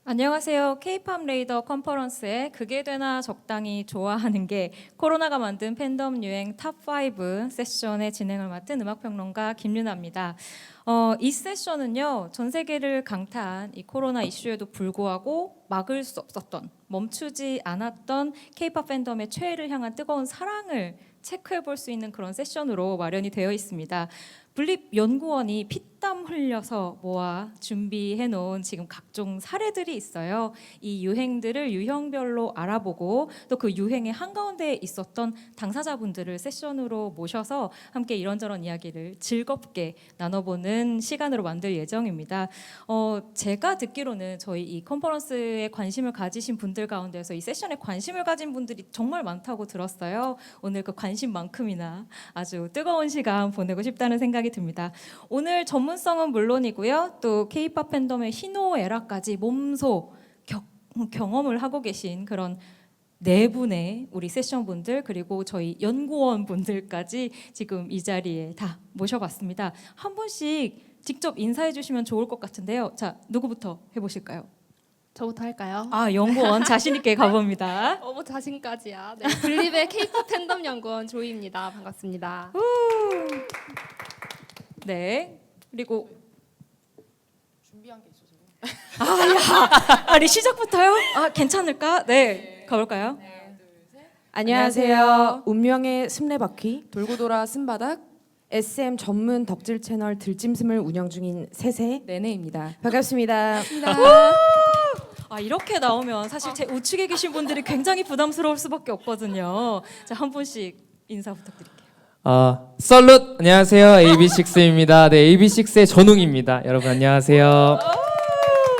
안녕하세요. K-팝 레이더 컨퍼런스에 그게 되나 적당히 좋아하는 게 코로나가 만든 팬덤 유행 탑5 세션의 진행을 맡은 음악평론가 김유나입니다. 이 세션은요, 전 세계를 강타한 이 코로나 이슈에도 불구하고 막을 수 없었던, 멈추지 않았던 K-팝 팬덤의 최애를 향한 뜨거운 사랑을 체크해 볼 수 있는 그런 세션으로 마련이 되어 있습니다. 블립 연구원이 피땀 흘려서 모아 준비해 놓은 지금 각종 사례들이 있어요. 이 유행들을 유형별로 알아보고 또 그 유행의 한가운데에 있었던 당사자분들을 세션으로 모셔서 함께 이런저런 이야기를 즐겁게 나눠보는 시간으로 만들 예정입니다. 제가 듣기로는 저희 이 컨퍼런스에 관심을 가지신 분들 가운데서 이 세션에 관심을 가진 분들이 정말 많다고 들었어요. 오늘 그 관심만큼이나 아주 뜨거운 시간 보내고 싶다는 생각이 듭니다. 오늘 전문성은 물론이고요. 또 K-팝 팬덤의 희노애락까지 몸소 경험을 하고 계신 그런 네 분의 우리 세션 분들 그리고 저희 연구원 분들까지 지금 이 자리에 다 모셔봤습니다. 한 분씩 직접 인사해 주시면 좋을 것 같은데요. 자, 누구부터 해보실까요? 저부터 할까요? 연구원 자신 있게 가봅니다. 어머 자신까지야. 네, 블립의 K-팝 팬덤 연구원 조이입니다. 반갑습니다. 네. 그리고 준비한 게 있어서. 아니 시작부터요? 괜찮을까? 네. 가볼까요? 안녕하세요. 운명의 슴레바퀴 돌고 돌아 쓴바닥 SM 전문 덕질 채널 들짐승을 운영 중인 세세 네네입니다. 반갑습니다. 이렇게 나오면 사실 제 우측에 계신 분들이 굉장히 부담스러울 수밖에 없거든요. 자, 한 분씩 인사 부탁드릴게요. 썰룻 안녕하세요. AB6IX입니다. 네, AB6IX의 전웅입니다. 여러분 안녕하세요.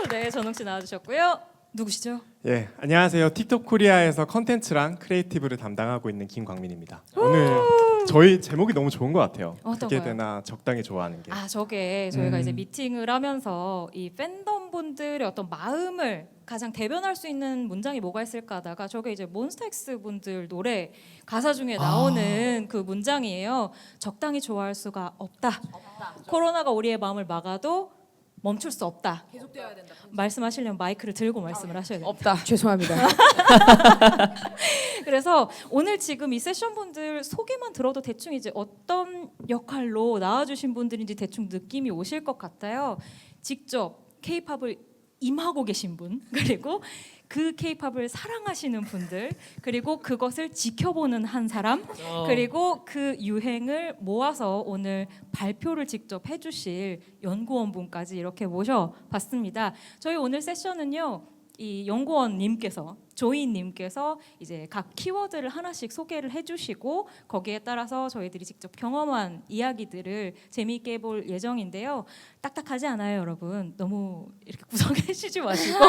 네, 전웅 씨 나와주셨고요. 누구시죠? 예, 안녕하세요. 틱톡 코리아에서 컨텐츠랑 크리에이티브를 담당하고 있는 김광민입니다. 오늘 저희 제목이 너무 좋은 것 같아요. 어떤 그게 거요? 되나 적당히 좋아하는 게. 저게 저희가 이제 미팅을 하면서 이 팬덤 분들의 어떤 마음을 가장 대변할 수 있는 문장이 뭐가 있을까 하다가 저게 이제 몬스타엑스 분들 노래 가사 중에 나오는 그 문장이에요. 적당히 좋아할 수가 없다. 코로나가 우리의 마음을 막아도 멈출 수 없다. 계속되어야 된다. 말씀하시려면 마이크를 들고 말씀을 하셔야 돼요. 없다. 죄송합니다. 그래서 오늘 지금 이 세션 분들 소개만 들어도 대충 이제 어떤 역할로 나와주신 분들인지 대충 느낌이 오실 것 같아요. 직접 K-팝을 임하고 계신 분, 그리고 그 K-팝을 사랑하시는 분들, 그리고 그것을 지켜보는 한 사람, 그리고 그 유행을 모아서 오늘 발표를 직접 해주실 연구원 분까지 이렇게 모셔봤습니다. 저희 오늘 세션은요, 이 연구원님께서 조이님께서 이제 각 키워드를 하나씩 소개를 해주시고 거기에 따라서 저희들이 직접 경험한 이야기들을 재미있게 해볼 예정인데요. 딱딱하지 않아요, 여러분. 너무 이렇게 구성해주지 마시고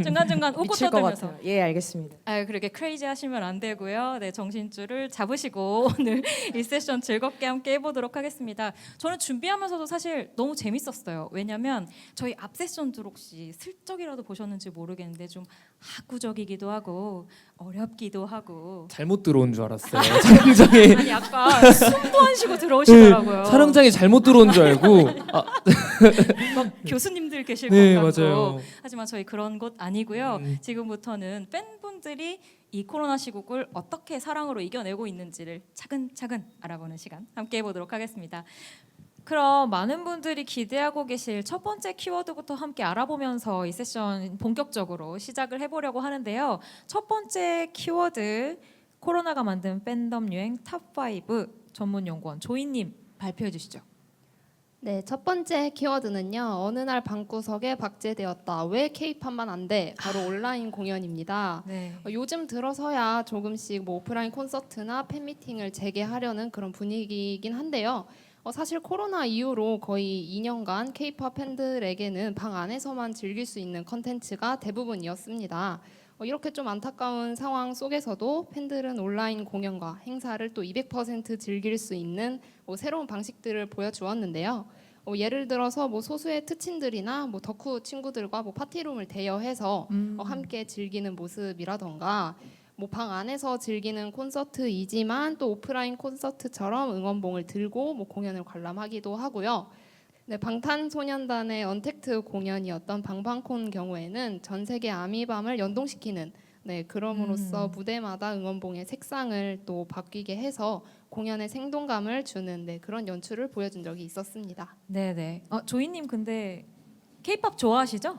중간중간 웃고 미칠 것 떠들면서. 같아요. 예, 알겠습니다. 그렇게 크레이지 하시면 안 되고요. 네, 정신줄을 잡으시고 오늘 이 세션 즐겁게 함께 해보도록 하겠습니다. 저는 준비하면서도 사실 너무 재밌었어요. 왜냐하면 저희 앞 세션들 혹시 슬쩍이라도 보셨는지 모르겠는데 좀 학구적이기도 하고 어렵기도 하고 잘못 들어온 줄 알았어요. 촬영장에 아니 아까 숨도 안 쉬고 들어오시더라고요. 촬영장에 잘못 들어온 줄 알고. 막 교수님들 계실 네, 것 같고 맞아요. 하지만 저희 그런 곳 아니고요. 지금부터는 팬분들이 이 코로나 시국을 어떻게 사랑으로 이겨내고 있는지를 차근차근 알아보는 시간 함께 해보도록 하겠습니다. 그럼 많은 분들이 기대하고 계실 첫 번째 키워드부터 함께 알아보면서 이 세션 본격적으로 시작을 해보려고 하는데요. 첫 번째 키워드, 코로나가 만든 팬덤 유행 탑5 전문 연구원 조이님 발표해 주시죠. 네, 첫 번째 키워드는요. 어느 날 방구석에 박제되었다. 왜 K-팝만 안 돼? 바로 온라인 공연입니다. 네. 요즘 들어서야 조금씩 오프라인 콘서트나 팬미팅을 재개하려는 그런 분위기이긴 한데요. 사실 코로나 이후로 거의 2년간 K-팝 팬들에게는 방 안에서만 즐길 수 있는 컨텐츠가 대부분이었습니다. 이렇게 좀 안타까운 상황 속에서도 팬들은 온라인 공연과 행사를 또 200% 즐길 수 있는 새로운 방식들을 보여주었는데요. 예를 들어서 소수의 특친들이나 덕후 친구들과 파티룸을 대여해서 함께 즐기는 모습이라던가 방 안에서 즐기는 콘서트이지만 또 오프라인 콘서트처럼 응원봉을 들고 공연을 관람하기도 하고요. 네, 방탄소년단의 언택트 공연이었던 방방콘 경우에는 전 세계 아미밤을 연동시키는 그럼으로써 무대마다 응원봉의 색상을 또 바뀌게 해서 공연에 생동감을 주는 그런 연출을 보여준 적이 있었습니다. 네네. 조이님 근데 K-팝 좋아하시죠?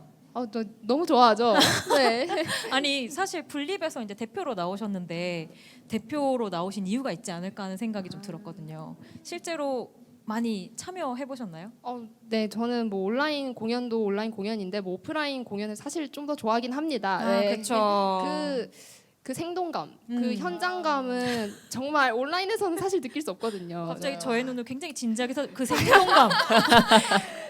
또 너무 좋아하죠. 네. 아니 사실 분립에서 이제 대표로 나오셨는데 대표로 나오신 이유가 있지 않을까 하는 생각이 좀 들었거든요. 실제로 많이 참여해 보셨나요? 네, 저는 뭐 온라인 공연도 온라인 공연인데 뭐 오프라인 공연을 사실 좀 더 좋아하긴 합니다. 그렇죠. 그 생동감, 그 현장감은 정말 온라인에서는 사실 느낄 수 없거든요. 갑자기 네. 저의 눈을 굉장히 진지하게 그 생동감,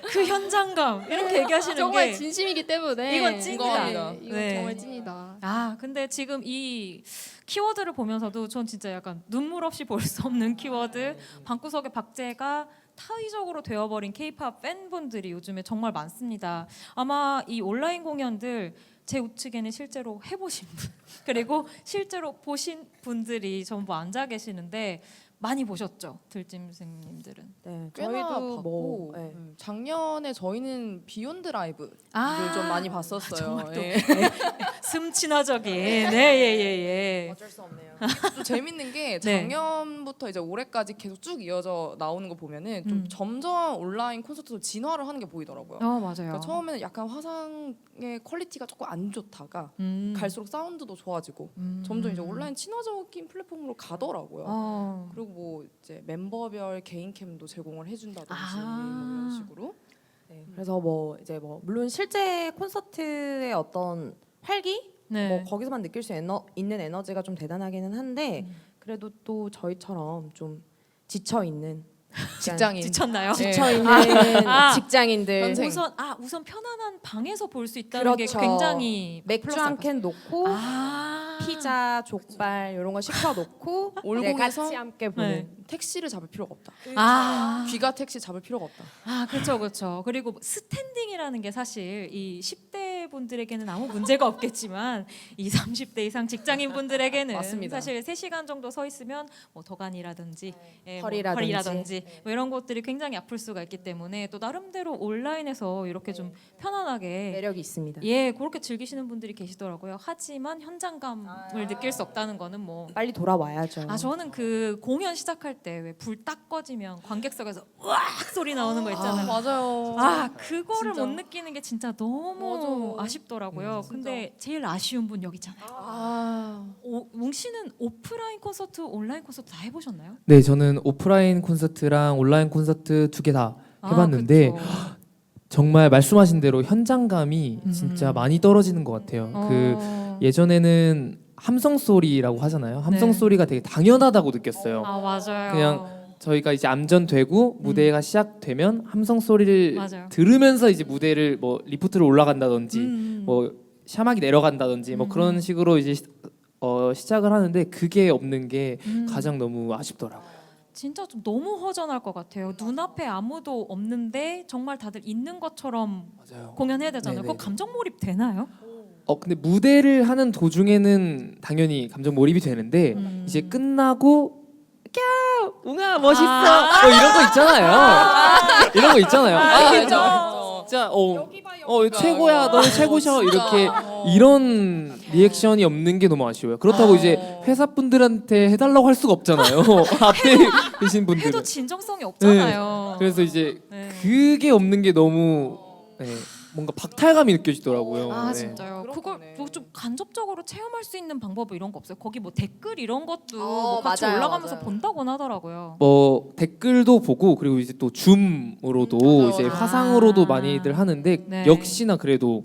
그 현장감 이렇게 얘기하시는 정말 게 진심이기 때문에 이건 찐이다. 이건 네. 정말 찐이다. 근데 지금 이 키워드를 보면서도 전 진짜 약간 눈물 없이 볼 수 없는 키워드 방구석의 박제가 타의적으로 되어버린 K-팝 팬분들이 요즘에 정말 많습니다. 아마 이 온라인 공연들 제 우측에는 실제로 해보신 분 그리고 실제로 보신 분들이 전부 앉아 계시는데 많이 보셨죠, 들짐승님들은? 네, 꽤나 저희도 봤고 네. 작년에 저희는 비욘드 라이브를 아, 좀 많이 봤었어요. 정말 또 예. 숨친화적인 예예예. 어쩔 수 없네요. 또 재밌는 게 네. 작년부터 이제 올해까지 계속 쭉 이어져 나오는 거 보면은 좀 점점 온라인 콘서트로 진화를 하는 게 보이더라고요. 맞아요. 그러니까 처음에는 약간 화상의 퀄리티가 조금 안 좋다가 갈수록 사운드도 좋아지고 점점 이제 온라인 친화적인 플랫폼으로 가더라고요. 그리고 뭐 이제 멤버별 개인 캠도 제공을 해준다든지 뭐 이런 식으로. 네, 그래서 뭐 이제 뭐 물론 실제 콘서트의 어떤 활기 네. 뭐 거기서만 느낄 수 있는 에너지가 좀 대단하기는 한데 그래도 또 저희처럼 좀 지쳐 있는 직장인. 지쳤나요? 지쳐 있는 아. 직장인들 현생. 우선 편안한 방에서 볼 수 있다는 그렇죠. 게 굉장히 맥주 플러스 한 캔 놓고 아. 피자, 족발 이런 거 시켜 놓고 올곡에서 같이 함께 보는 네. 택시를 잡을 필요가 없다. 아. 귀가 택시 잡을 필요가 없다. 그렇죠, 그렇죠. 그리고 스탠딩이라는 게 사실 이 10대 분들에게는 아무 문제가 없겠지만 이 30대 이상 직장인 분들에게는 맞습니다. 사실 3시간 정도 서 있으면 뭐 덕안이라든지 허리라든지. 뭐 이런 것들이 굉장히 아플 수가 있기 때문에 또 나름대로 온라인에서 이렇게 좀 편안하게 매력이 있습니다. 그렇게 즐기시는 분들이 계시더라고요. 하지만 현장감을 느낄 수 없다는 거는 뭐 빨리 돌아와야죠. 저는 그 공연 시작할 때 왜 불 딱 꺼지면 관객석에서 으악 소리 나오는 거 있잖아요. 맞아요. 그거를 진짜. 못 느끼는 게 진짜 너무 맞아. 아쉽더라고요. 근데 제일 아쉬운 분 여기 있잖아요. 웅 씨는 오프라인 콘서트, 온라인 콘서트 다 해보셨나요? 네, 저는 오프라인 콘서트랑 온라인 콘서트 두 개 다 해봤는데 그쵸. 정말 말씀하신 대로 현장감이 진짜 많이 떨어지는 것 같아요. 그 예전에는 함성 소리라고 하잖아요. 함성 네. 소리가 되게 당연하다고 느꼈어요. 맞아요. 그냥 저희가 이제 암전되고 무대가 시작되면 함성 소리를 맞아요. 들으면서 이제 무대를 뭐 리프트를 올라간다든지 뭐 샤막이 내려간다든지 뭐 그런 식으로 이제 시작을 하는데 그게 없는 게 가장 너무 아쉽더라고요. 진짜 좀 너무 허전할 것 같아요. 눈앞에 아무도 없는데 정말 다들 있는 것처럼 맞아요. 공연해야 되잖아요. 네네. 그거 감정 몰입 되나요? 근데 무대를 하는 도중에는 당연히 감정 몰입이 되는데 이제 끝나고 야, 웅아 멋있어. 이런 거 있잖아요. 이런 거 있잖아요. 알죠. 진짜 최고야. 너는 최고셔. 이렇게 이런 리액션이 없는 게 너무 아쉬워요. 그렇다고 이제 회사 분들한테 해달라고 할 수가 없잖아요. 앞에 계신 분들은. 해도 진정성이 없잖아요. 그래서 이제 네. 그게 없는 게 너무 뭔가 박탈감이 느껴지더라고요. 네. 진짜요. 그걸 그렇구나. 뭐 좀 간접적으로 체험할 수 있는 방법 이런 거 없어요? 거기 뭐 댓글 이런 것도 어, 뭐 같이 맞아요, 올라가면서 맞아요. 본다고는 하더라고요. 뭐 댓글도 보고 그리고 이제 또 줌으로도 맞아요. 이제 아. 화상으로도 많이들 하는데 네. 역시나 그래도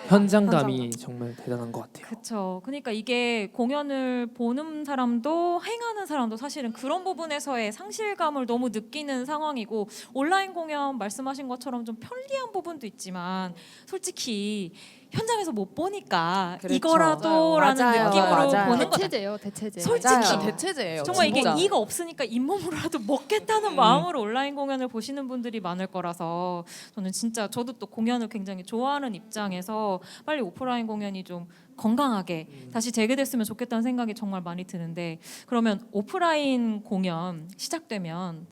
현장감이 정말 대단한 것 같아요. 그렇죠. 그러니까 이게 공연을 보는 사람도 행하는 사람도 사실은 그런 부분에서의 상실감을 너무 느끼는 상황이고 온라인 공연 말씀하신 것처럼 좀 편리한 부분도 있지만 솔직히 현장에서 못 보니까 그렇죠. 이거라도라는 맞아요. 느낌으로 맞아요. 보는 거다. 대체제요, 대체제. 솔직히 맞아요. 대체제예요. 정말 이게 진짜. 이가 없으니까 잇몸으로라도 먹겠다는 마음으로 온라인 공연을 보시는 분들이 많을 거라서 저는 진짜 저도 또 공연을 굉장히 좋아하는 입장에서 빨리 오프라인 공연이 좀 건강하게 다시 재개됐으면 좋겠다는 생각이 정말 많이 드는데 그러면 오프라인 공연 시작되면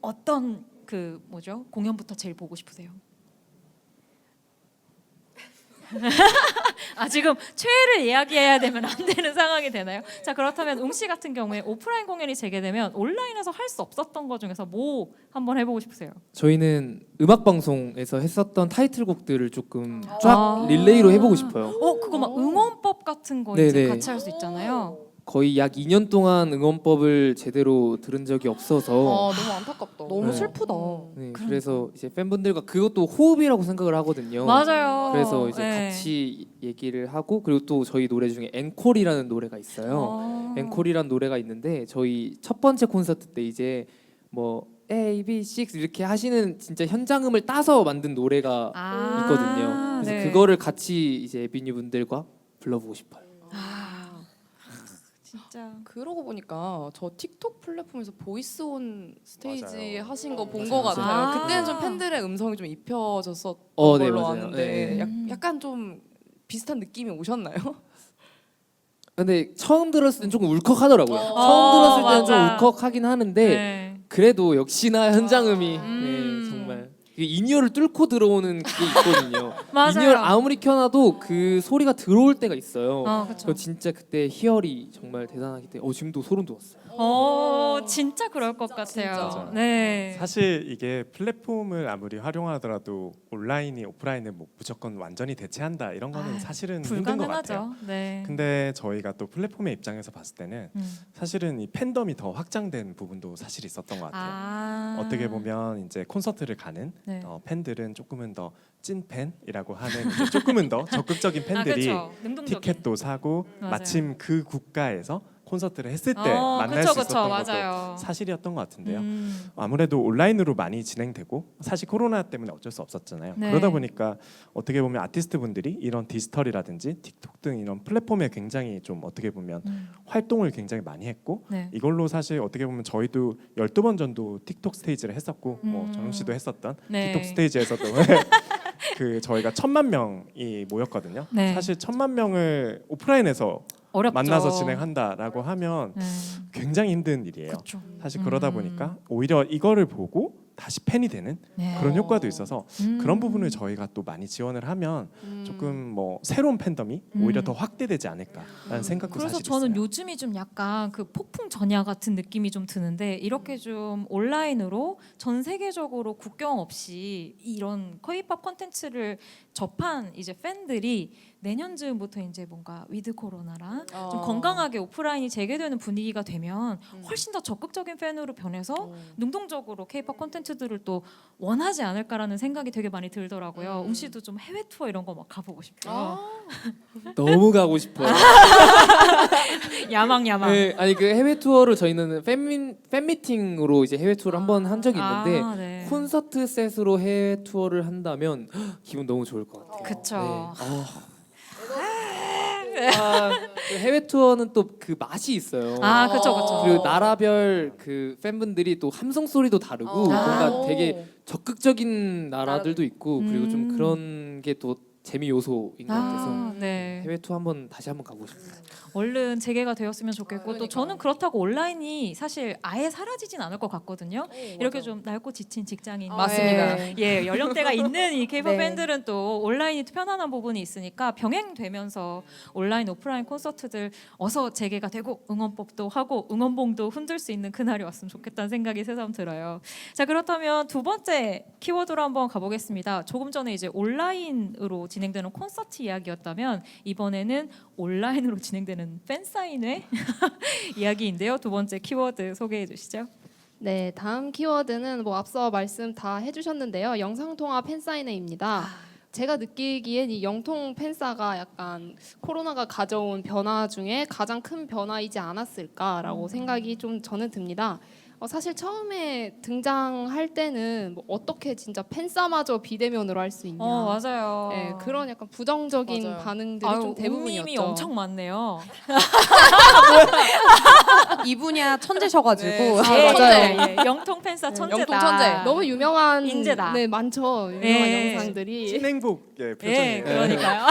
어떤 그 뭐죠? 공연부터 제일 보고 싶으세요? 아 지금 최애를 이야기해야 되면 안 되는 상황이 되나요? 자 그렇다면 웅씨 같은 경우에 오프라인 공연이 재개되면 온라인에서 할 수 없었던 것 중에서 뭐 한번 해보고 싶으세요? 저희는 음악 방송에서 했었던 타이틀곡들을 조금 쫙 아. 릴레이로 해보고 싶어요. 그거 막 응원법 같은 거 이제 네네. 같이 할 수 있잖아요. 거의 약 2년 동안 응원법을 제대로 들은 적이 없어서 너무 안타깝다. 너무 네. 슬프다. 네, 그러니까. 그래서 이제 팬분들과 그것도 호흡이라고 생각을 하거든요. 맞아요. 그래서 이제 네. 같이 얘기를 하고 그리고 또 저희 노래 중에 앵콜이라는 노래가 있어요. 앵콜이라는 노래가 있는데 저희 첫 번째 콘서트 때 이제 뭐 A, B, C 이렇게 하시는 진짜 현장음을 따서 만든 노래가 있거든요. 그래서 네. 그거를 같이 이제 에비뉴 분들과 불러보고 싶어요. 진짜. 그러고 보니까 저 틱톡 플랫폼에서 보이스 온 스테이지 맞아요. 하신 거 본 맞아요. 거 같아요. 아. 그때는 좀 팬들의 음성이 좀 입혀졌었던 네, 걸로 맞아요. 아는데 네. 약간 좀 비슷한 느낌이 오셨나요? 근데 처음 들었을 땐 조금 울컥하더라고요. 어, 처음 들었을 때는 좀 맞아. 울컥하긴 하는데 네. 그래도 역시나 현장음이 음. 네, 정말 그 인이어를 뚫고 들어오는 그게 있거든요. 맞아요. 인이어를 아무리 켜놔도 그 소리가 들어올 때가 있어요. 그렇죠. 저 진짜 그때 희열이 정말 대단하기 때문에 지금도 소름 돋았어요. 진짜 그럴 것 같아요. 진짜. 네. 사실 이게 플랫폼을 아무리 활용하더라도 온라인이 오프라인을 뭐 무조건 완전히 대체한다 이런 거는 아유, 사실은 힘든 것 같아요. 불가능하죠. 네. 근데 저희가 또 플랫폼의 입장에서 봤을 때는 사실은 이 팬덤이 더 확장된 부분도 사실 있었던 것 같아요. 어떻게 보면 이제 콘서트를 가는 네. 팬들은 조금은 더 찐 팬이라고 하는 이제 조금은 더 적극적인 팬들이 그렇죠. 능동적인. 티켓도 사고 맞아요. 마침 그 국가에서 콘서트를 했을 때 만날 수 있었던 것도 맞아요. 사실이었던 것 같은데요. 음. 아무래도 온라인으로 많이 진행되고 사실 코로나 때문에 어쩔 수 없었잖아요. 네. 그러다 보니까 어떻게 보면 아티스트 분들이 이런 디지털이라든지 틱톡 등 이런 플랫폼에 굉장히 좀 어떻게 보면 활동을 굉장히 많이 했고 네. 이걸로 사실 어떻게 보면 저희도 12번 전도 틱톡 스테이지를 했었고 뭐 정용 씨도 했었던 네. 틱톡 스테이지에서도 그 저희가 1,000만 명이 모였거든요. 네. 사실 1,000만 명을 오프라인에서 어렵죠. 만나서 진행한다라고 하면 네. 굉장히 힘든 일이에요. 그렇죠. 사실 그러다 보니까 오히려 이거를 보고 다시 팬이 되는 네. 그런 효과도 있어서 그런 음. 부분을 저희가 또 많이 지원을 하면 조금 뭐 새로운 팬덤이 오히려 더 확대되지 않을까라는 생각도 그래서 사실 저는 있어요. 요즘이 좀 약간 그 폭풍 전야 같은 느낌이 좀 드는데 이렇게 좀 온라인으로 전 세계적으로 국경 없이 이런 K-pop 콘텐츠를 접한 이제 팬들이 내년 즈음부터 이제 뭔가 위드 코로나랑 좀 건강하게 오프라인이 재개되는 분위기가 되면 훨씬 더 적극적인 팬으로 변해서 능동적으로 K-pop 콘텐츠들을 또 원하지 않을까라는 생각이 되게 많이 들더라고요. 웅씨도 좀 해외 투어 이런 거 막 가보고 싶어요. 너무 가고 싶어요. 야망. 네, 아니 그 해외 투어를 저희는 팬 미팅으로 이제 해외 투어를 한번 한 적이 있는데 네. 콘서트 셋으로 해외 투어를 한다면 기분 너무 좋을 것 같아요. 그쵸. 그 해외 투어는 또 그 맛이 있어요. 그쵸. 그리고 나라별 그 팬분들이 또 함성 소리도 다르고 뭔가 되게 적극적인 나라들도 있고 그리고 좀 그런 게 또 재미 요소인 것 같아서 네. 해외 투어 다시 한번 가고 싶어요. 얼른 재개가 되었으면 좋겠고 또 저는 그렇다고 온라인이 사실 아예 사라지진 않을 것 같거든요. 이렇게 좀 낡고 지친 직장인 맞습니다. 예, 연령대가 있는 이 K-pop 네. 팬들은 또 온라인이 편안한 부분이 있으니까 병행되면서 온라인 오프라인 콘서트들 어서 재개가 되고 응원법도 하고 응원봉도 흔들 수 있는 그날이 왔으면 좋겠다는 생각이 새삼 들어요. 자 그렇다면 두 번째 키워드로 한번 가보겠습니다. 조금 전에 이제 온라인으로 진행되는 콘서트 이야기였다면 이번에는 온라인으로 진행되는 팬 사인회 이야기인데요. 두 번째 키워드 소개해 주시죠. 네, 다음 키워드는 뭐 앞서 말씀 다 해주셨는데요. 영상통화 팬사인회입니다. 제가 느끼기엔 이 영통 팬사가 약간 코로나가 가져온 변화 중에 가장 큰 변화이지 않았을까라고 생각이 좀 저는 듭니다. 사실 처음에 등장할 때는 뭐 어떻게 진짜 팬싸마저 비대면으로 할 수 있냐. 맞아요. 네, 그런 약간 부정적인 맞아요. 반응들이 좀 대부분이었죠. 웅님이 엄청 많네요. 이 분야 천재셔가지고 네. 맞아요. 예. 영통 팬사 천재다. 영통 천재. 너무 유명한 인재다. 네, 많죠. 유명한 예. 영상들이. 찐행복의 예, 표정이에요. 그러니까요.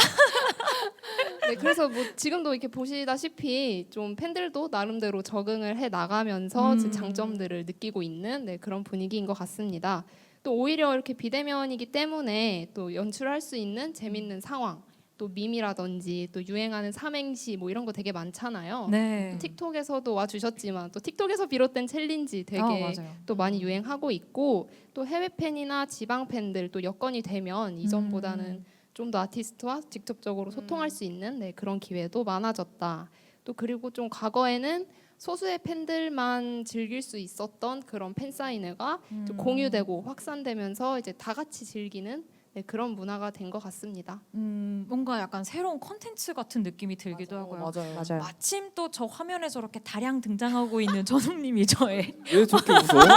네, 그래서 뭐 지금도 이렇게 보시다시피 좀 팬들도 나름대로 적응을 해 나가면서 이제 장점들을 느끼고 있는 네, 그런 분위기인 것 같습니다. 또 오히려 이렇게 비대면이기 때문에 또 연출할 수 있는 재밌는 상황, 또 밈이라든지 또 유행하는 삼행시 뭐 이런 거 되게 많잖아요. 네. 틱톡에서도 와 주셨지만 또 틱톡에서 비롯된 챌린지 되게 맞아요. 또 많이 유행하고 있고 또 해외 팬이나 지방 팬들 또 여건이 되면 이전보다는 좀 더 아티스트와 직접적으로 소통할 수 있는 네, 그런 기회도 많아졌다. 또 그리고 좀 과거에는 소수의 팬들만 즐길 수 있었던 그런 팬 사인회가 좀 공유되고 확산되면서 이제 다 같이 즐기는 네, 그런 문화가 된 것 같습니다. 뭔가 약간 새로운 콘텐츠 같은 느낌이 들기도 하고요. 맞아요. 맞아요. 마침 또 저 화면에 저렇게 다량 등장하고 있는 전웅님이 저의 왜 저렇게 웃어요?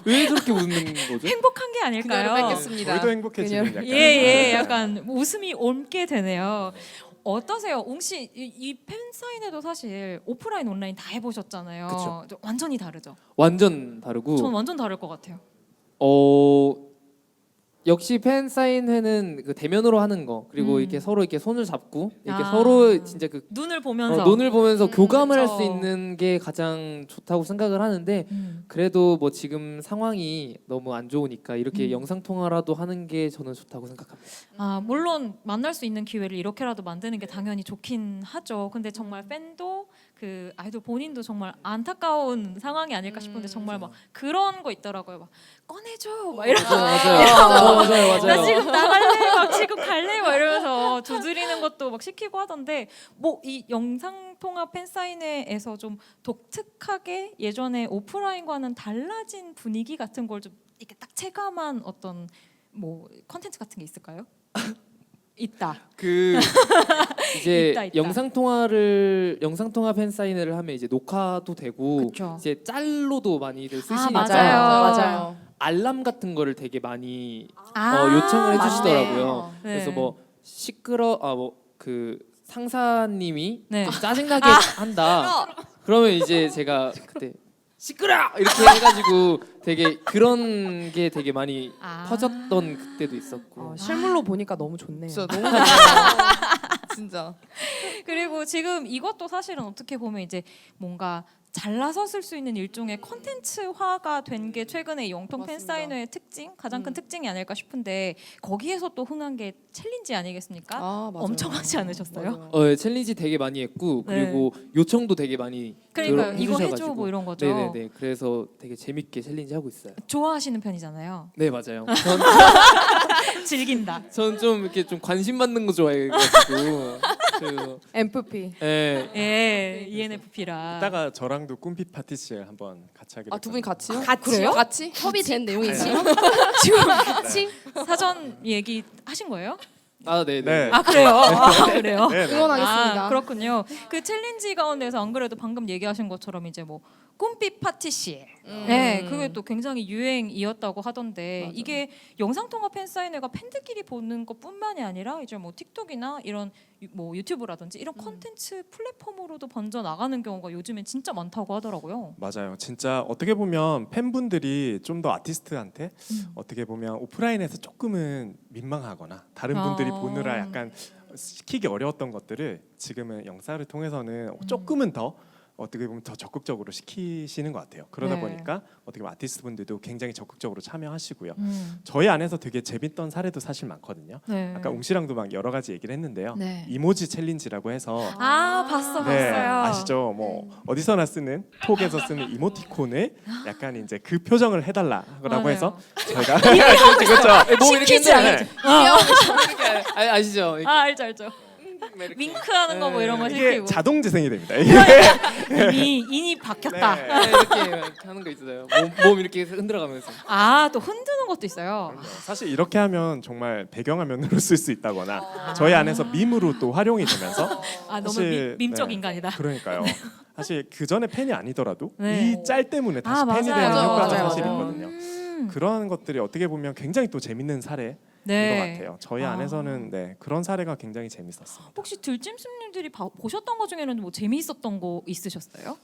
왜 저렇게 웃는 거죠? 행복한 게 아닐까요? 그녀를 뵙겠습니다. 저희도 행복해지는 약간. 예, 약간 웃음이 옮게 되네요. 어떠세요? 웅씨 이 팬사인회도 사실 오프라인 온라인 다 해보셨잖아요. 그쵸. 완전히 다르죠. 완전 다르고 전 완전 다를 것 같아요. 역시 팬 사인회는 그 대면으로 하는 거 그리고 이렇게 서로 이렇게 손을 잡고 이렇게 아. 서로 진짜 그 눈을 보면서 눈을 보면서 교감을 할 그쵸. 수 있는 게 가장 좋다고 생각을 하는데 그래도 뭐 지금 상황이 너무 안 좋으니까 이렇게 영상 통화라도 하는 게 저는 좋다고 생각합니다. 물론 만날 수 있는 기회를 이렇게라도 만드는 게 당연히 좋긴 하죠. 근데 정말 팬도 그 아이돌 본인도 정말 안타까운 상황이 아닐까 싶은데 정말 막 그런 거 있더라고요. 막 꺼내줘 막 이러면서 맞아요. 나 지금 나갈래 막 지금 갈래 막 이러면서 두드리는 것도 막 시키고 하던데 뭐 이 영상 통화 팬 사인회에서 좀 독특하게 예전에 오프라인과는 달라진 분위기 같은 걸 좀 이렇게 딱 체감한 어떤 뭐 컨텐츠 같은 게 있을까요? 있다. 그 이제 있다. 영상 통화 팬 사인회를 하면 이제 녹화도 되고 그쵸. 이제 짤로도 많이들 쓰시니까 맞아요. 알람 같은 거를 되게 많이 아, 요청을 맞네. 해주시더라고요. 네. 그래서 뭐 그 상사님이 네. 좀 짜증나게 한다. 그러면 이제 제가 그때 시끄러 이렇게 해가지고 되게 그런 게 되게 많이 퍼졌던 그때도 있었고. 실물로 보니까 너무 좋네요. 진짜 너무 좋아요. 진짜. 그리고 지금 이것도 사실은 어떻게 보면 이제 뭔가 잘라서 쓸 수 있는 일종의 콘텐츠화가 된 게 최근에 영통 맞습니다. 팬사인회의 특징, 가장 큰 특징이 아닐까 싶은데 거기에서 또 흥한 게 챌린지 아니겠습니까? 맞아요. 엄청 하지 않으셨어요? 맞아요. 예, 챌린지 되게 많이 했고 그리고 요청도 되게 많이 그러니까요. 이거 해줘 해주셔가지고. 뭐 이런 거죠. 네네네. 그래서 되게 재밌게 챌린지 하고 있어요. 좋아하시는 편이잖아요. 네 맞아요. 즐긴다. 전 좀 이렇게 좀 관심 받는 거 좋아해가지고 그래서 MFP. 예. 예, ENFP라. 이따가 저랑도 꿈피 파티시에 한번 같이 하기로. 두 분이 같이요? 같이요? 같이? 협의된 내용이지. 지금 사전 얘기 하신 거예요? 아 네네. 네. 아 그래요? 아, 그래요? 네, 네. 응원하겠습니다. 그렇군요. 그 챌린지 가운데서 안 그래도 방금 얘기하신 것처럼 이제 뭐 꿈빛 파티시, 네, 그게 또 굉장히 유행이었다고 하던데 맞아. 이게 영상 통화 팬 사인회가 팬들끼리 보는 것뿐만이 아니라 이제 뭐 틱톡이나 이런 뭐 유튜브라든지 이런 콘텐츠 플랫폼으로도 번져 나가는 경우가 요즘엔 진짜 많다고 하더라고요. 맞아요. 진짜 어떻게 보면 팬분들이 좀 더 아티스트한테 어떻게 보면 오프라인에서 조금은 민망하거나 다른 분들이 보느라 약간 시키기 어려웠던 것들을 지금은 영상을 통해서는 조금은 더 어떻게 보면 더 적극적으로 시키시는 것 같아요. 그러다 네. 보니까 어떻게 보면 아티스트 분들도 굉장히 적극적으로 참여하시고요. 저희 안에서 되게 재밌던 사례도 사실 많거든요. 네. 아까 웅씨랑도 막 여러 가지 얘기를 했는데요. 네. 이모지 챌린지라고 해서 봤어요. 아시죠? 뭐 어디서나 쓰는 톡에서 쓰는 이모티콘을 약간 이제 그 표정을 해달라고 맞아요. 해서 저희가 그렇죠. 몸 이렇게 시키지 흔들어요. 이렇게 알죠? 이렇게 알죠. 윙크하는 거 뭐 이런 거 이게 시키고 자동 재생이 됩니다. 이미 인이 바뀌었다. 네. 이렇게 하는 거 있어요. 몸 이렇게 흔들어가면서. 또 흔드는 것도 있어요. 사실 이렇게 하면 정말 배경화면으로 쓸 수 있다거나 저희 안에서 밈으로 또 활용이 되면서 너무 사실, 밈적 네. 인간이다. 그러니까요. 사실 그 전에 팬이 아니더라도 네. 이 짤 때문에 다시 팬이 맞아요. 되는 효과가 맞아요, 사실 맞아요. 있거든요. 그런 것들이 어떻게 보면 굉장히 또 재밌는 사례인 것 같아요. 저희 안에서는 그런 사례가 굉장히 재밌었습니다. 혹시 들짐승님들이 보셨던 거 중에는 뭐 재미있었던 거 있으셨어요?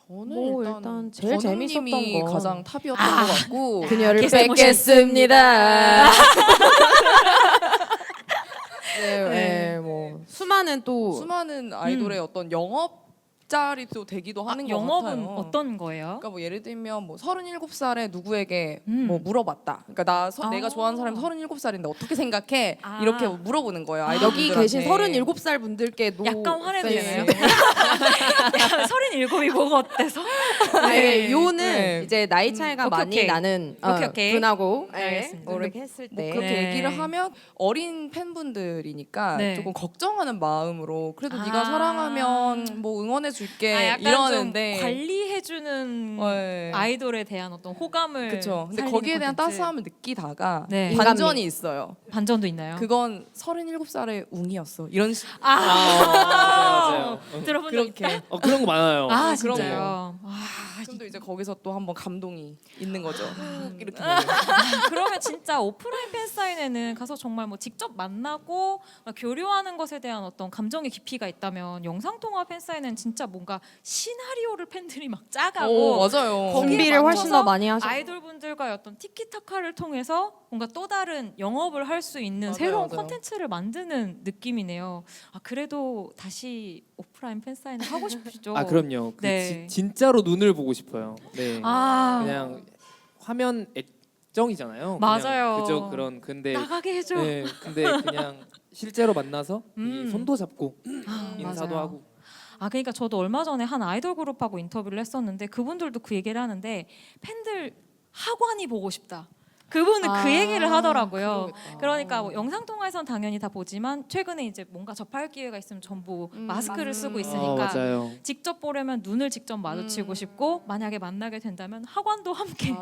저는 뭐 일단 제일 전우님이 재밌었던 거. 가장 탑이었던 것 같고 그녀를 게스트 뵙겠습니다. 네, 뭐 수많은 또 수많은 아이돌의 어떤 영업자리도 되기도 하는 것 영업은 같아요. 어떤 거예요? 그러니까 뭐 예를 들면 뭐 37살에 누구에게 음. 뭐 물어봤다. 그러니까 내가 좋아하는 사람이 37살인데 어떻게 생각해? 이렇게 물어보는 거예요. 여기 아이돌분들한테. 계신 37살 분들께도 약간 화내네요. 네. 37이 뭐가 어때서? 네, 요는 네. 이제 나이 차이가 오케이, 많이 오케이. 나는 오케이. 분하고 알겠습니다. 이렇게 했을 뭐 때 그렇게 네. 얘기를 하면 어린 팬분들이니까 네. 조금 걱정하는 마음으로 그래도 아. 네가 사랑하면 뭐 응원해 줄게 약간 이러는데 좀 관리해주는 네. 아이돌에 대한 어떤 호감을 그렇죠. 근데 살리는 거기에 대한 콘텐츠. 따스함을 느끼다가 네. 반전이 있어요. 반전도 있나요? 그건 37살의 웅이었어. 이런 맞아요. 들어본 적 그렇게. 있다. 그런 거 많아요. 아 그런 진짜요. 그럼 또 이제 거기서 또 한번 감동이 있는 거죠. 이렇게 그러면 진짜 오프라인 팬 사인회는 가서 정말 뭐 직접 만나고 막 교류하는 것에 대한 어떤 감정의 깊이가 있다면 영상 통화 팬 사인회는 진짜 뭔가 시나리오를 팬들이 막 짜가고 오, 맞아요. 거기에 준비를 훨씬 맞춰서 더 많이 하셨. 아이돌 분들과의 어떤 티키타카를 통해서 뭔가 또 다른 영업을 할 수 있는 맞아요, 새로운 맞아요. 콘텐츠를 만드는 느낌이네요. 아 그래도 다시 오프라인 팬 사인회 하고 싶으시죠? 아 그럼요. 그 네. 진짜로 눈을 보고 싶어요. 네. 아 그냥 화면 액정이잖아요. 맞아요. 그냥 그저 그런 근데 나가게 해줘. 네, 근데 그냥 실제로 만나서 음. 이 손도 잡고 아, 인사도 맞아요. 하고. 아 그러니까 저도 얼마 전에 한 아이돌 그룹하고 인터뷰를 했었는데 그분들도 그 얘기를 하는데 팬들 하관이 보고 싶다. 그분은 그 얘기를 하더라고요. 그러겠다. 그러니까 뭐 영상 통화에선 당연히 다 보지만 최근에 이제 뭔가 접할 기회가 있으면 전부 마스크를 쓰고 있으니까 맞아요. 직접 보려면 눈을 직접 마주치고 싶고 만약에 만나게 된다면 하관도 함께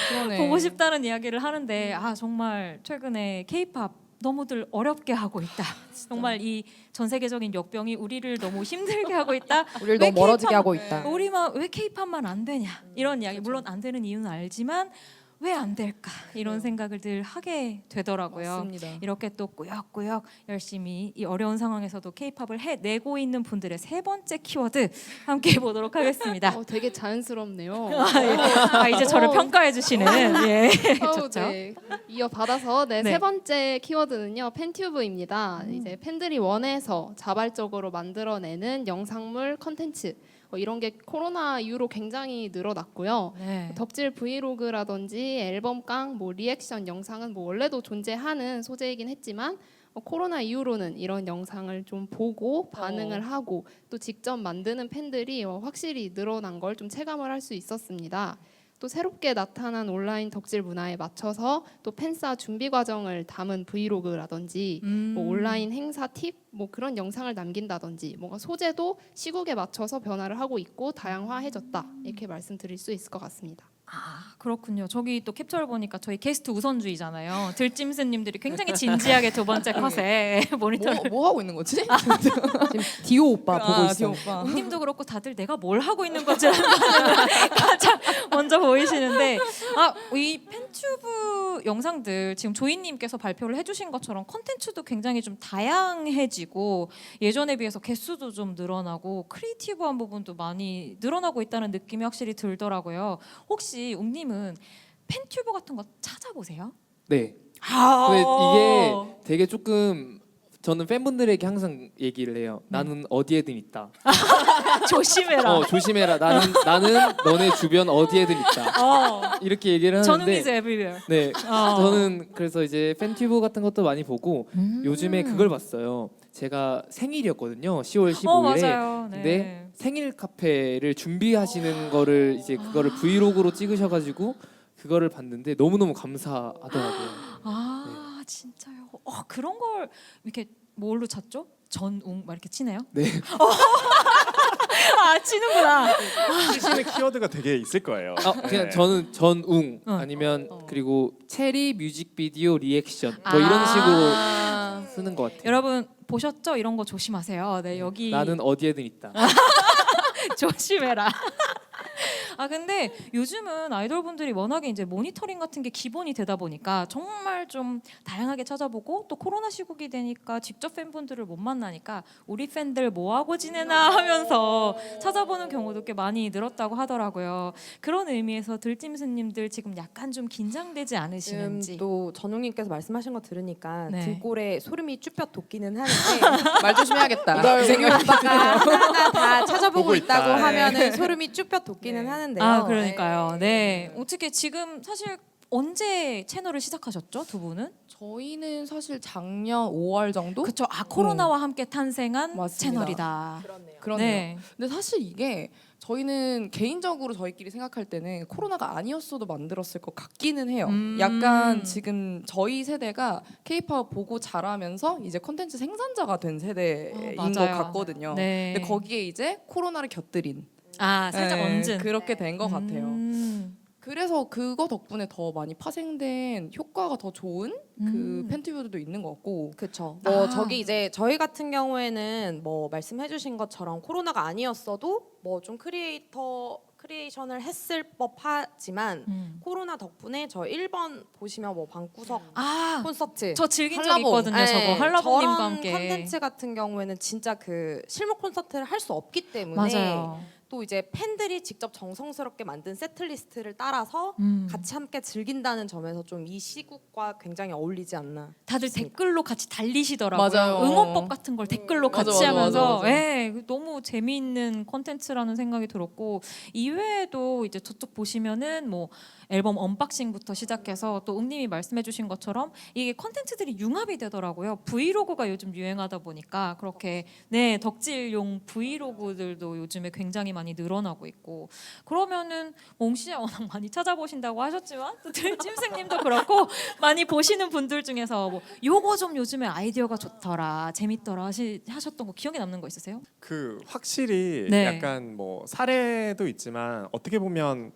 그러네. 보고 싶다는 이야기를 하는데 아 정말 최근에 K-팝 너무들 어렵게 하고 있다. 정말 이 전 세계적인 역병이 우리를 너무 힘들게 하고 있다. 우리를 왜 너무 멀어지게 K-팝 하고 있다. 우리만 왜 K-팝만 안 되냐 이런 이야기 물론 안 되는 이유는 알지만 왜 안 될까 이런 생각을 늘 하게 되더라고요. 맞습니다. 이렇게 또 꾸역꾸역 열심히 이 어려운 상황에서도 K-팝을 해내고 있는 분들의 세 번째 키워드 함께 해보도록 하겠습니다. 되게 자연스럽네요. 아, 이제 저를 평가해 주시는 예. 아우, 좋죠. 네. 이어받아서 네. 세 번째 키워드는요 팬튜브입니다. 이제 팬들이 원해서 자발적으로 만들어내는 영상물 컨텐츠 이런 게 코로나 이후로 굉장히 늘어났고요. 네. 덕질 브이로그라든지 앨범깡, 뭐 리액션 영상은 뭐 원래도 존재하는 소재이긴 했지만 코로나 이후로는 이런 영상을 좀 보고 반응을 하고 또 직접 만드는 팬들이 확실히 늘어난 걸 좀 체감을 할 수 있었습니다. 또 새롭게 나타난 온라인 덕질 문화에 맞춰서 또 팬싸 준비 과정을 담은 브이로그라든지 뭐 온라인 행사 팁 뭐 그런 영상을 남긴다든지 뭔가 소재도 시국에 맞춰서 변화를 하고 있고 다양화해졌다 이렇게 말씀드릴 수 있을 것 같습니다. 아 그렇군요. 저기 또 캡처를 보니까 저희 게스트 우선주의잖아요. 들짐스님들이 굉장히 진지하게 두 번째 컷에 모니터를 뭐 하고 있는 거지? 지금 디오 오빠 보고 있어. 디오 오빠. 웅님도 그렇고 다들 내가 뭘 하고 있는 건지 가장 먼저 보이시는데 이 팬튜브 영상들 지금 조이님께서 발표를 해주신 것처럼 컨텐츠도 굉장히 좀 다양해지고 예전에 비해서 개수도 좀 늘어나고 크리에이티브한 부분도 많이 늘어나고 있다는 느낌이 확실히 들더라고요. 혹시 웅님은 팬튜브 같은 거 찾아보세요? 네. 근데 이게 되게 조금 저는 팬분들에게 항상 얘기를 해요. 나는 어디에든 있다. 조심해라. 조심해라. 나는 너네 주변 어디에든 있다. 이렇게 얘기를 하는데. 저는 이제 everywhere. 네. 저는 그래서 이제 팬튜브 같은 것도 많이 보고 요즘에 그걸 봤어요. 제가 생일이었거든요. 10월 15일에. 맞아요. 네. 근데 생일 카페를 준비하시는 거를 이제 그거를 브이로그로 찍으셔가지고 그거를 봤는데 너무너무 감사하더라고요. 진짜요? 그런 걸 이렇게 뭘로 찾죠? 전웅 막 이렇게 치네요? 네. 치는구나. 쓰시는 키워드가 되게 있을 거예요. 그냥 네. 저는 전웅 아니면 그리고 체리 뮤직비디오 리액션 뭐 이런 식으로 쓰는 것 같아요. 여러분 보셨죠? 이런 거 조심하세요. 네 여기 나는 어디에든 있다. 조심해라. 아 근데 요즘은 아이돌 분들이 워낙에 이제 모니터링 같은 게 기본이 되다 보니까 정말 좀 다양하게 찾아보고 또 코로나 시국이 되니까 직접 팬분들을 못 만나니까 우리 팬들 뭐 하고 지내나 하면서 찾아보는 경우도 꽤 많이 늘었다고 하더라고요. 그런 의미에서 들짐스님들 지금 약간 좀 긴장되지 지금 않으시는지. 또 전웅님께서 말씀하신 거 들으니까 네. 등골에 소름이 쭈뼛 돋기는 하는데 말 조심해야겠다. 이걸 우리 오빠가 하나하나 다 찾아보고 보고 있다고 있다. 하면은 소름이 쭈뼛 돋기는 하는데요. 아 그러니까요. 네. 어떻게 지금 사실 언제 채널을 시작하셨죠, 두 분은? 저희는 사실 작년 5월 정도? 그렇죠. 아 코로나와 함께 탄생한 맞습니다. 채널이다. 그러네요. 네. 근데 사실 이게 저희는 개인적으로 저희끼리 생각할 때는 코로나가 아니었어도 만들었을 것 같기는 해요. 약간 지금 저희 세대가 K-팝 보고 자라면서 이제 콘텐츠 생산자가 된 세대인 것 맞아요. 같거든요. 네. 근데 거기에 이제 코로나를 곁들인 아 살짝 네, 얹은. 그렇게 된 것 같아요. 그래서 그거 덕분에 더 많이 파생된 효과가 더 좋은 그 팬티뷰들도 있는 것 같고. 그렇죠. 뭐 아. 저기 이제 저희 같은 경우에는 뭐 말씀해주신 것처럼 코로나가 아니었어도 뭐 좀 크리에이션을 했을 법하지만 코로나 덕분에 저 1번 보시면 뭐 방구석 아, 콘서트 저 즐긴 적 한라봉. 있거든요. 저거 한라봉님과 저런 함께. 컨텐츠 같은 경우에는 진짜 그 실물 콘서트를 할 수 없기 때문에 맞아요. 또 이제 팬들이 직접 정성스럽게 만든 세트리스트를 따라서 같이 함께 즐긴다는 점에서 좀 이 시국과 굉장히 어울리지 않나. 다들 싶습니다. 댓글로 같이 달리시더라고요. 맞아요. 응원법 같은 걸 댓글로 맞아, 같이 맞아, 하면서 맞아, 맞아. 예, 너무 재미있는 콘텐츠라는 생각이 들었고 이외에도 이제 저쪽 보시면은 뭐 앨범 언박싱부터 시작해서 또 응님이 말씀해주신 것처럼 이게 콘텐츠들이 융합이 되더라고요. 브이로그가 요즘 유행하다 보니까 그렇게 네 덕질용 브이로그들도 요즘에 굉장히 많이 늘어나고 있고 그러면은 몽씨야 워낙 많이 찾아보신다고 하셨지만 또 들짐승님도 그렇고 많이 보시는 분들 중에서 뭐 요거 좀 요즘에 아이디어가 좋더라 재밌더라 하셨던 거 기억에 남는 거 있으세요? 그 확실히 네. 약간 뭐 사례도 있지만 어떻게 보면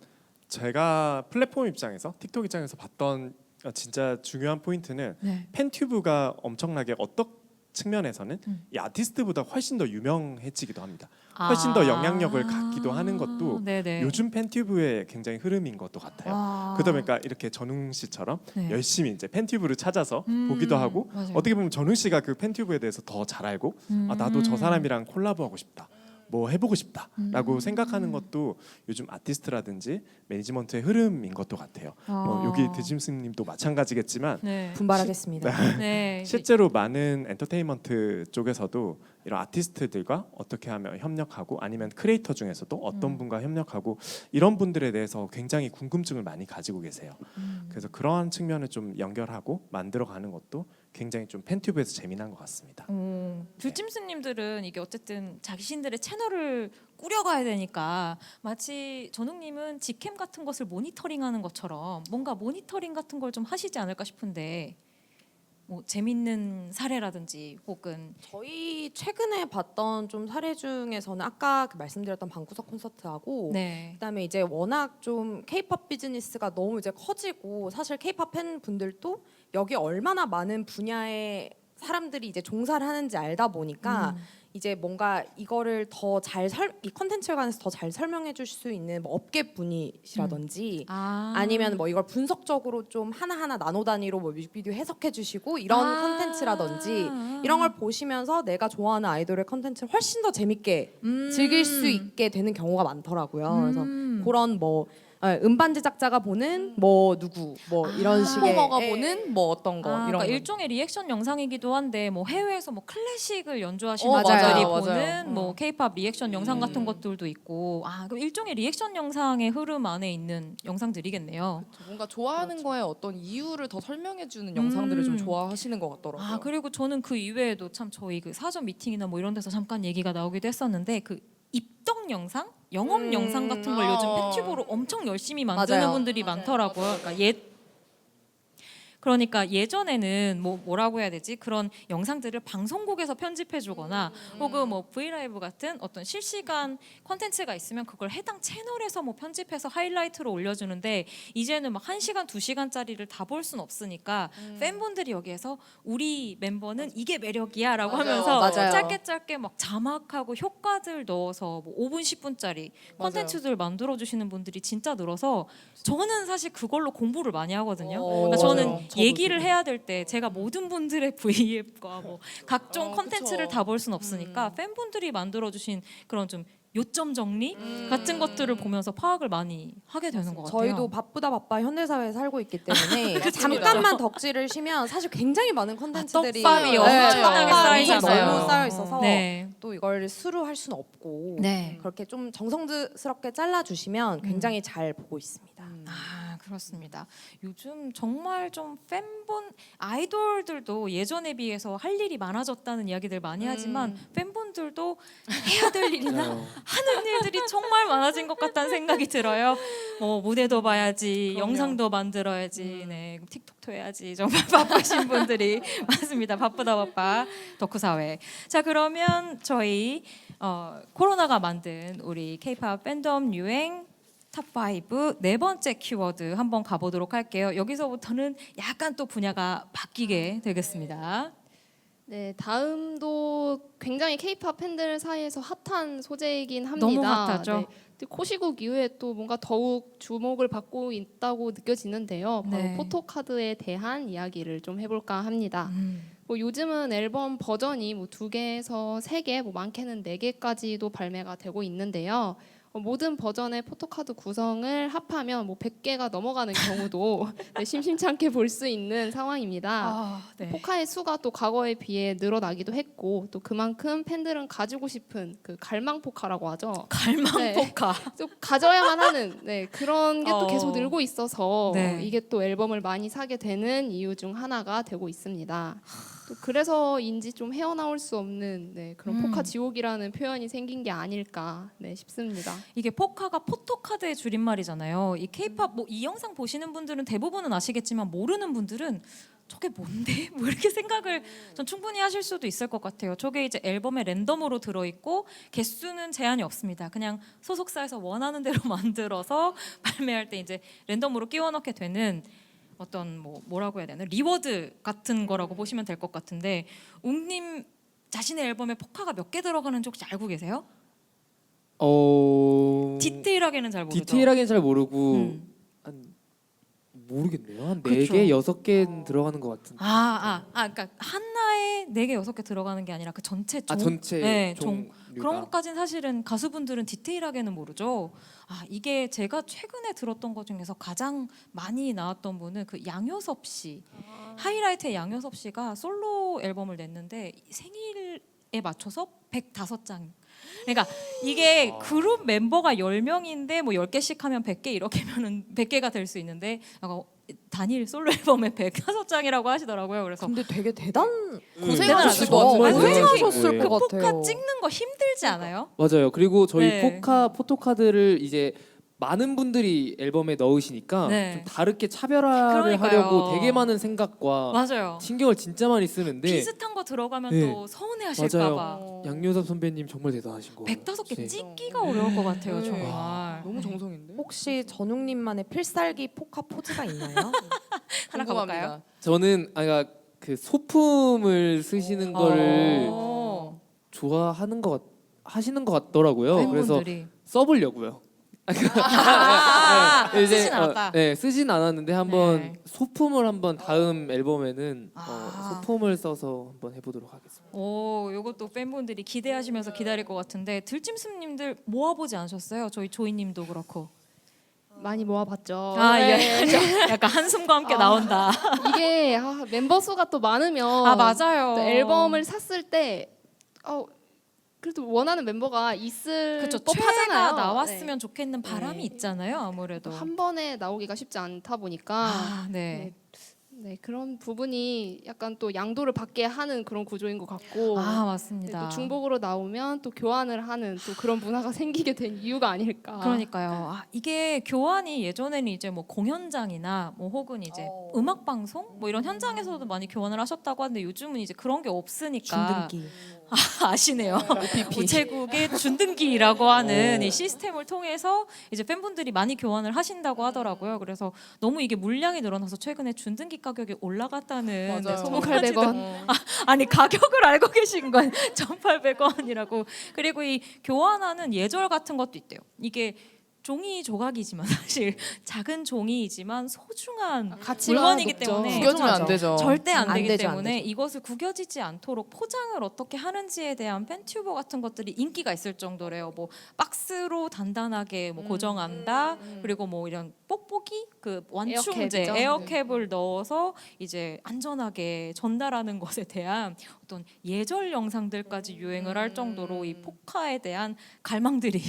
제가 플랫폼 입장에서 틱톡 입장에서 봤던 진짜 중요한 포인트는 네. 팬튜브가 엄청나게 어떤 측면에서는 이 아티스트보다 훨씬 더 유명해지기도 합니다. 훨씬 더 영향력을 갖기도 하는 것도 네네. 요즘 팬튜브의 굉장히 흐름인 것도 같아요. 아. 그러다 보니까 이렇게 전웅 씨처럼 네. 열심히 이제 팬튜브를 찾아서 보기도 하고 맞아요. 어떻게 보면 전웅 씨가 그 팬튜브에 대해서 더 잘 알고 아, 나도 저 사람이랑 콜라보하고 싶다. 뭐 해보고 싶다라고 생각하는 것도 요즘 아티스트라든지 매니지먼트의 흐름인 것도 같아요. 뭐 여기 드짐스님도 마찬가지겠지만 네. 분발하겠습니다. 네. 실제로 많은 엔터테인먼트 쪽에서도 이런 아티스트들과 어떻게 하면 협력하고 아니면 크리에이터 중에서도 어떤 분과 협력하고 이런 분들에 대해서 굉장히 궁금증을 많이 가지고 계세요. 그래서 그러한 측면을 좀 연결하고 만들어가는 것도 굉장히 좀 팬튜브에서 재미난 것 같습니다. 들짐스님들은 이게 어쨌든 자신들의 채널을 꾸려가야 되니까 마치 전웅님은 직캠 같은 것을 모니터링하는 것처럼 뭔가 모니터링 같은 걸 좀 하시지 않을까 싶은데 뭐 재밌는 사례라든지 혹은 저희 최근에 봤던 좀 사례 중에서는 아까 그 말씀드렸던 방구석 콘서트하고 네. 그다음에 이제 워낙 좀 K-팝 비즈니스가 너무 이제 커지고 사실 K-팝 팬분들도 여기 얼마나 많은 분야의 사람들이 이제 종사를 하는지 알다 보니까 이제 뭔가 이거를 더 잘 이 컨텐츠에 관해서 더 잘 설명해 주실 수 있는 뭐 업계 분이시라든지 아니면 뭐 이걸 분석적으로 좀 하나하나 나노 단위로 뭐 뮤직비디오 해석해 주시고 이런 컨텐츠라든지 이런 걸 보시면서 내가 좋아하는 아이돌의 컨텐츠를 훨씬 더 재밌게 즐길 수 있게 되는 경우가 많더라고요. 그래서 그런 뭐 음반 제작자가 보는 뭐 누구 뭐 이런 식의 퍼포머가 보는 뭐 어떤 거 이런 그러니까 거. 일종의 리액션 영상이기도 한데 뭐 해외에서 뭐 클래식을 연주하시는 맞아요. 분들이 맞아요. 보는 뭐 K-팝 리액션 영상 같은 것들도 있고 그럼 일종의 리액션 영상의 흐름 안에 있는 영상들이겠네요. 뭔가 좋아하는 거에 어떤 이유를 더 설명해 주는 영상들을 좀 좋아하시는 것 같더라고요. 그리고 저는 그 이외에도 참 저희 그 사전 미팅이나 뭐 이런 데서 잠깐 얘기가 나오기도 했었는데 그 입덕 영상, 영업 영상 같은 걸 요즘 팬튜브로 엄청 열심히 만드는 맞아요. 분들이 많더라고요. 그러니까 그러니까 예전에는 뭐라고 해야 되지? 그런 영상들을 방송국에서 편집해주거나 혹은 뭐 브이라이브 같은 어떤 실시간 콘텐츠가 있으면 그걸 해당 채널에서 뭐 편집해서 하이라이트로 올려주는데 이제는 막 1시간, 2시간짜리를 다 볼 순 없으니까 팬분들이 여기에서 우리 멤버는 이게 매력이야라고 맞아요. 하면서 맞아요. 짧게 막 자막하고 효과들 넣어서 뭐 5분, 10분짜리 콘텐츠들 만들어 주시는 분들이 진짜 늘어서 저는 사실 그걸로 공부를 많이 하거든요. 그러니까 저는 맞아요. 얘기를 해야 될 때 제가 모든 분들의 V앱과 뭐 각종 어, 콘텐츠를 그쵸. 다 볼 순 없으니까 팬분들이 만들어 주신 그런 좀 요점 정리 같은 것들을 보면서 파악을 많이 하게 되는 것 같아요. 저희도 바쁘다 바빠 현대사회에 살고 있기 때문에 잠깐만 덕질을 쉬면 사실 굉장히 많은 컨텐츠들이 떡밥이 엄청나게 떡밥이 쌓이잖아요. 너무 쌓여 있어서 네. 또 이걸 수루할 수는 없고 네. 그렇게 좀 정성스럽게 잘라주시면 굉장히 잘 보고 있습니다. 아 그렇습니다. 요즘 정말 좀 팬분 아이돌들도 예전에 비해서 할 일이 많아졌다는 이야기들 많이 하지만 팬분들도 해야 될 일이나 맞아요. 하는 일들이 정말 많아진 것 같다는 생각이 들어요. 뭐 무대도 봐야지, 그럼요. 영상도 만들어야지, 네 틱톡도 해야지. 정말 바쁘신 분들이 많습니다. 바쁘다 바빠 덕후 사회. 자 그러면 저희 코로나가 만든 우리 K-팝 팬덤 유행 탑5 네 번째 키워드 한번 가보도록 할게요. 여기서부터는 약간 또 분야가 바뀌게 되겠습니다. 네, 다음도 굉장히 K-팝 팬들 사이에서 핫한 소재이긴 합니다. 너무 핫하죠. 네, 근데 코시국 이후에 또 뭔가 더욱 주목을 받고 있다고 느껴지는데요. 바로 네. 포토카드에 대한 이야기를 좀 해볼까 합니다. 뭐 요즘은 앨범 버전이 뭐 2개에서 3개, 뭐 많게는 4개까지도 발매가 되고 있는데요. 모든 버전의 포토카드 구성을 합하면 뭐 100개가 넘어가는 경우도 네, 심심찮게 볼 수 있는 상황입니다. 아, 네. 포카의 수가 또 과거에 비해 늘어나기도 했고 또 그만큼 팬들은 가지고 싶은 그 갈망 포카라고 하죠. 갈망 네. 포카. 좀 가져야만 하는 네, 그런 게 또 어. 계속 늘고 있어서 네. 이게 또 앨범을 많이 사게 되는 이유 중 하나가 되고 있습니다. 또 그래서인지 좀 헤어나올 수 없는 네, 그런 포카 지옥이라는 표현이 생긴 게 아닐까 네, 싶습니다. 이게 포카가 포토카드의 줄임말이잖아요. 이 K-팝 뭐 이 영상 보시는 분들은 대부분은 아시겠지만 모르는 분들은 저게 뭔데? 뭐 이렇게 생각을 전 충분히 하실 수도 있을 것 같아요. 저게 이제 앨범에 랜덤으로 들어있고 개수는 제한이 없습니다. 그냥 소속사에서 원하는 대로 만들어서 발매할 때 이제 랜덤으로 끼워 넣게 되는 어떤 뭐라고 해야 되나 리워드 같은 거라고 보시면 될 것 같은데 웅님 자신의 앨범에 포카가 몇 개 들어가는지 혹시 알고 계세요? 디테일하게는 잘 모르죠. 디테일하게는 잘 모르고 음. 한 모르겠네요. 한 그쵸. 4개, 6개 들어가는 것 같은데. 그러니까 하나에 4개, 6개 들어가는 게 아니라 그 전체 종. 전체 네, 종류가. 그런 것까지는 사실은 가수분들은 디테일하게는 모르죠. 이게 제가 최근에 들었던 것 중에서 가장 많이 나왔던 분은 그 양효섭 씨. 하이라이트의 양효섭 씨가 솔로 앨범을 냈는데 생일에 맞춰서 105장. 그러니까 이게 그룹 멤버가 10명인데 뭐 10개씩 하면 100개 이렇게면은 100개가 될 수 있는데 단일 솔로 앨범에 105장이라고 하시더라고요. 그래서 근데 되게 고생하셨을 것 것 같아요. 고생하셨을 그 것 포카 같아요. 찍는 거 힘들지 않아요? 맞아요. 그리고 저희 네. 포토카드를 이제 많은 분들이 앨범에 넣으시니까 네. 좀 다르게 차별화를 그러니까요. 하려고 되게 많은 생각과 맞아요. 신경을 진짜 많이 쓰는데 비슷한 거 들어가면 네. 또 서운해하실까봐. 양요섭 선배님 정말 대단하신 거예요. 105개 네. 찍기가 어려울 것 같아요, 네. 정말. 너무 정성인데. 혹시 전웅님만의 필살기 포카 포즈가 있나요? 하나 궁금합니다. 가볼까요? 저는 그 소품을 쓰시는 거를 좋아하는 하시는 것 같더라고요. 그래서 팬분들이. 써보려고요. 쓰진 않았다. 네, 쓰진 않았는데 한번 네. 소품을 한번 다음 앨범에는 아. 소품을 써서 한번 해보도록 하겠습니다. 요것도 팬분들이 기대하시면서 기다릴 것 같은데 들짐승님들 모아보지 않으셨어요? 저희 조이님도 그렇고. 많이 모아봤죠. 약간 한숨과 함께 나온다. 이게 멤버 수가 또 많으면 맞아요. 또 앨범을 샀을 때 그래도 원하는 멤버가 있을 그쵸, 법하잖아요. 최애가 나왔으면 좋겠는 바람이 네. 있잖아요, 아무래도. 한 번에 나오기가 쉽지 않다 보니까 네. 네, 그런 부분이 약간 또 양도를 받게 하는 그런 구조인 것 같고 아 네, 맞습니다. 또 중복으로 나오면 또 교환을 하는 또 그런 문화가 생기게 된 이유가 아닐까. 그러니까요. 아, 이게 교환이 예전에는 이제 뭐 공연장이나 뭐 혹은 이제 음악 방송 뭐 이런 현장에서도 많이 교환을 하셨다고 하는데 요즘은 이제 그런 게 없으니까 중등기. 아시네요. 우체국의 준등기라고 하는 이 시스템을 통해서 이제 팬분들이 많이 교환을 하신다고 하더라고요. 그래서 너무 이게 물량이 늘어나서 최근에 준등기 가격이 올라갔다는 네, 맞아요. 소문까지도 1,800원. 아니 가격을 알고 계신 건 1,800원이라고. 그리고 이 교환하는 예절 같은 것도 있대요. 이게 종이 조각이지만 사실 작은 종이이지만 소중한 가치가 물건이기 높죠. 때문에 구겨지면 안 되죠. 절대 안 안 되기 되죠, 안 때문에 되죠. 이것을 구겨지지 않도록 포장을 어떻게 하는지에 대한 팬튜버 같은 것들이 인기가 있을 정도래요. 뭐 박스로 단단하게 뭐 고정한다. 그리고 뭐 이런 뽁뽁이 그 완충제 에어캡이죠. 에어캡을 넣어서 이제 안전하게 전달하는 것에 대한 어떤 예절 영상들까지 유행을 할 정도로 이 포카에 대한 갈망들이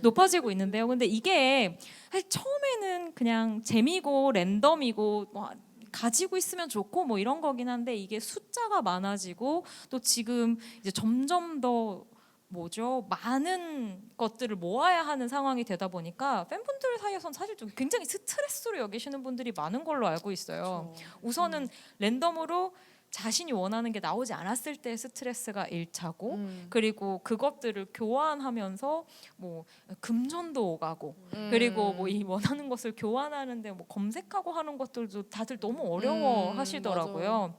높아지고 있는데요. 근데 이게 사실 처음에는 그냥 재미고 랜덤이고 뭐 가지고 있으면 좋고 뭐 이런 거긴 한데 이게 숫자가 많아지고 또 지금 이제 점점 더 뭐죠? 많은 것들을 모아야 하는 상황이 되다 보니까 팬분들 사이에선 사실 좀 굉장히 스트레스로 여기시는 분들이 많은 걸로 알고 있어요. 우선은 랜덤으로 자신이 원하는 게 나오지 않았을 때 스트레스가 1차고 그리고 그것들을 교환하면서 뭐 금전도 오가고 그리고 뭐 이 원하는 것을 교환하는데 뭐 검색하고 하는 것들도 다들 너무 어려워 하시더라고요.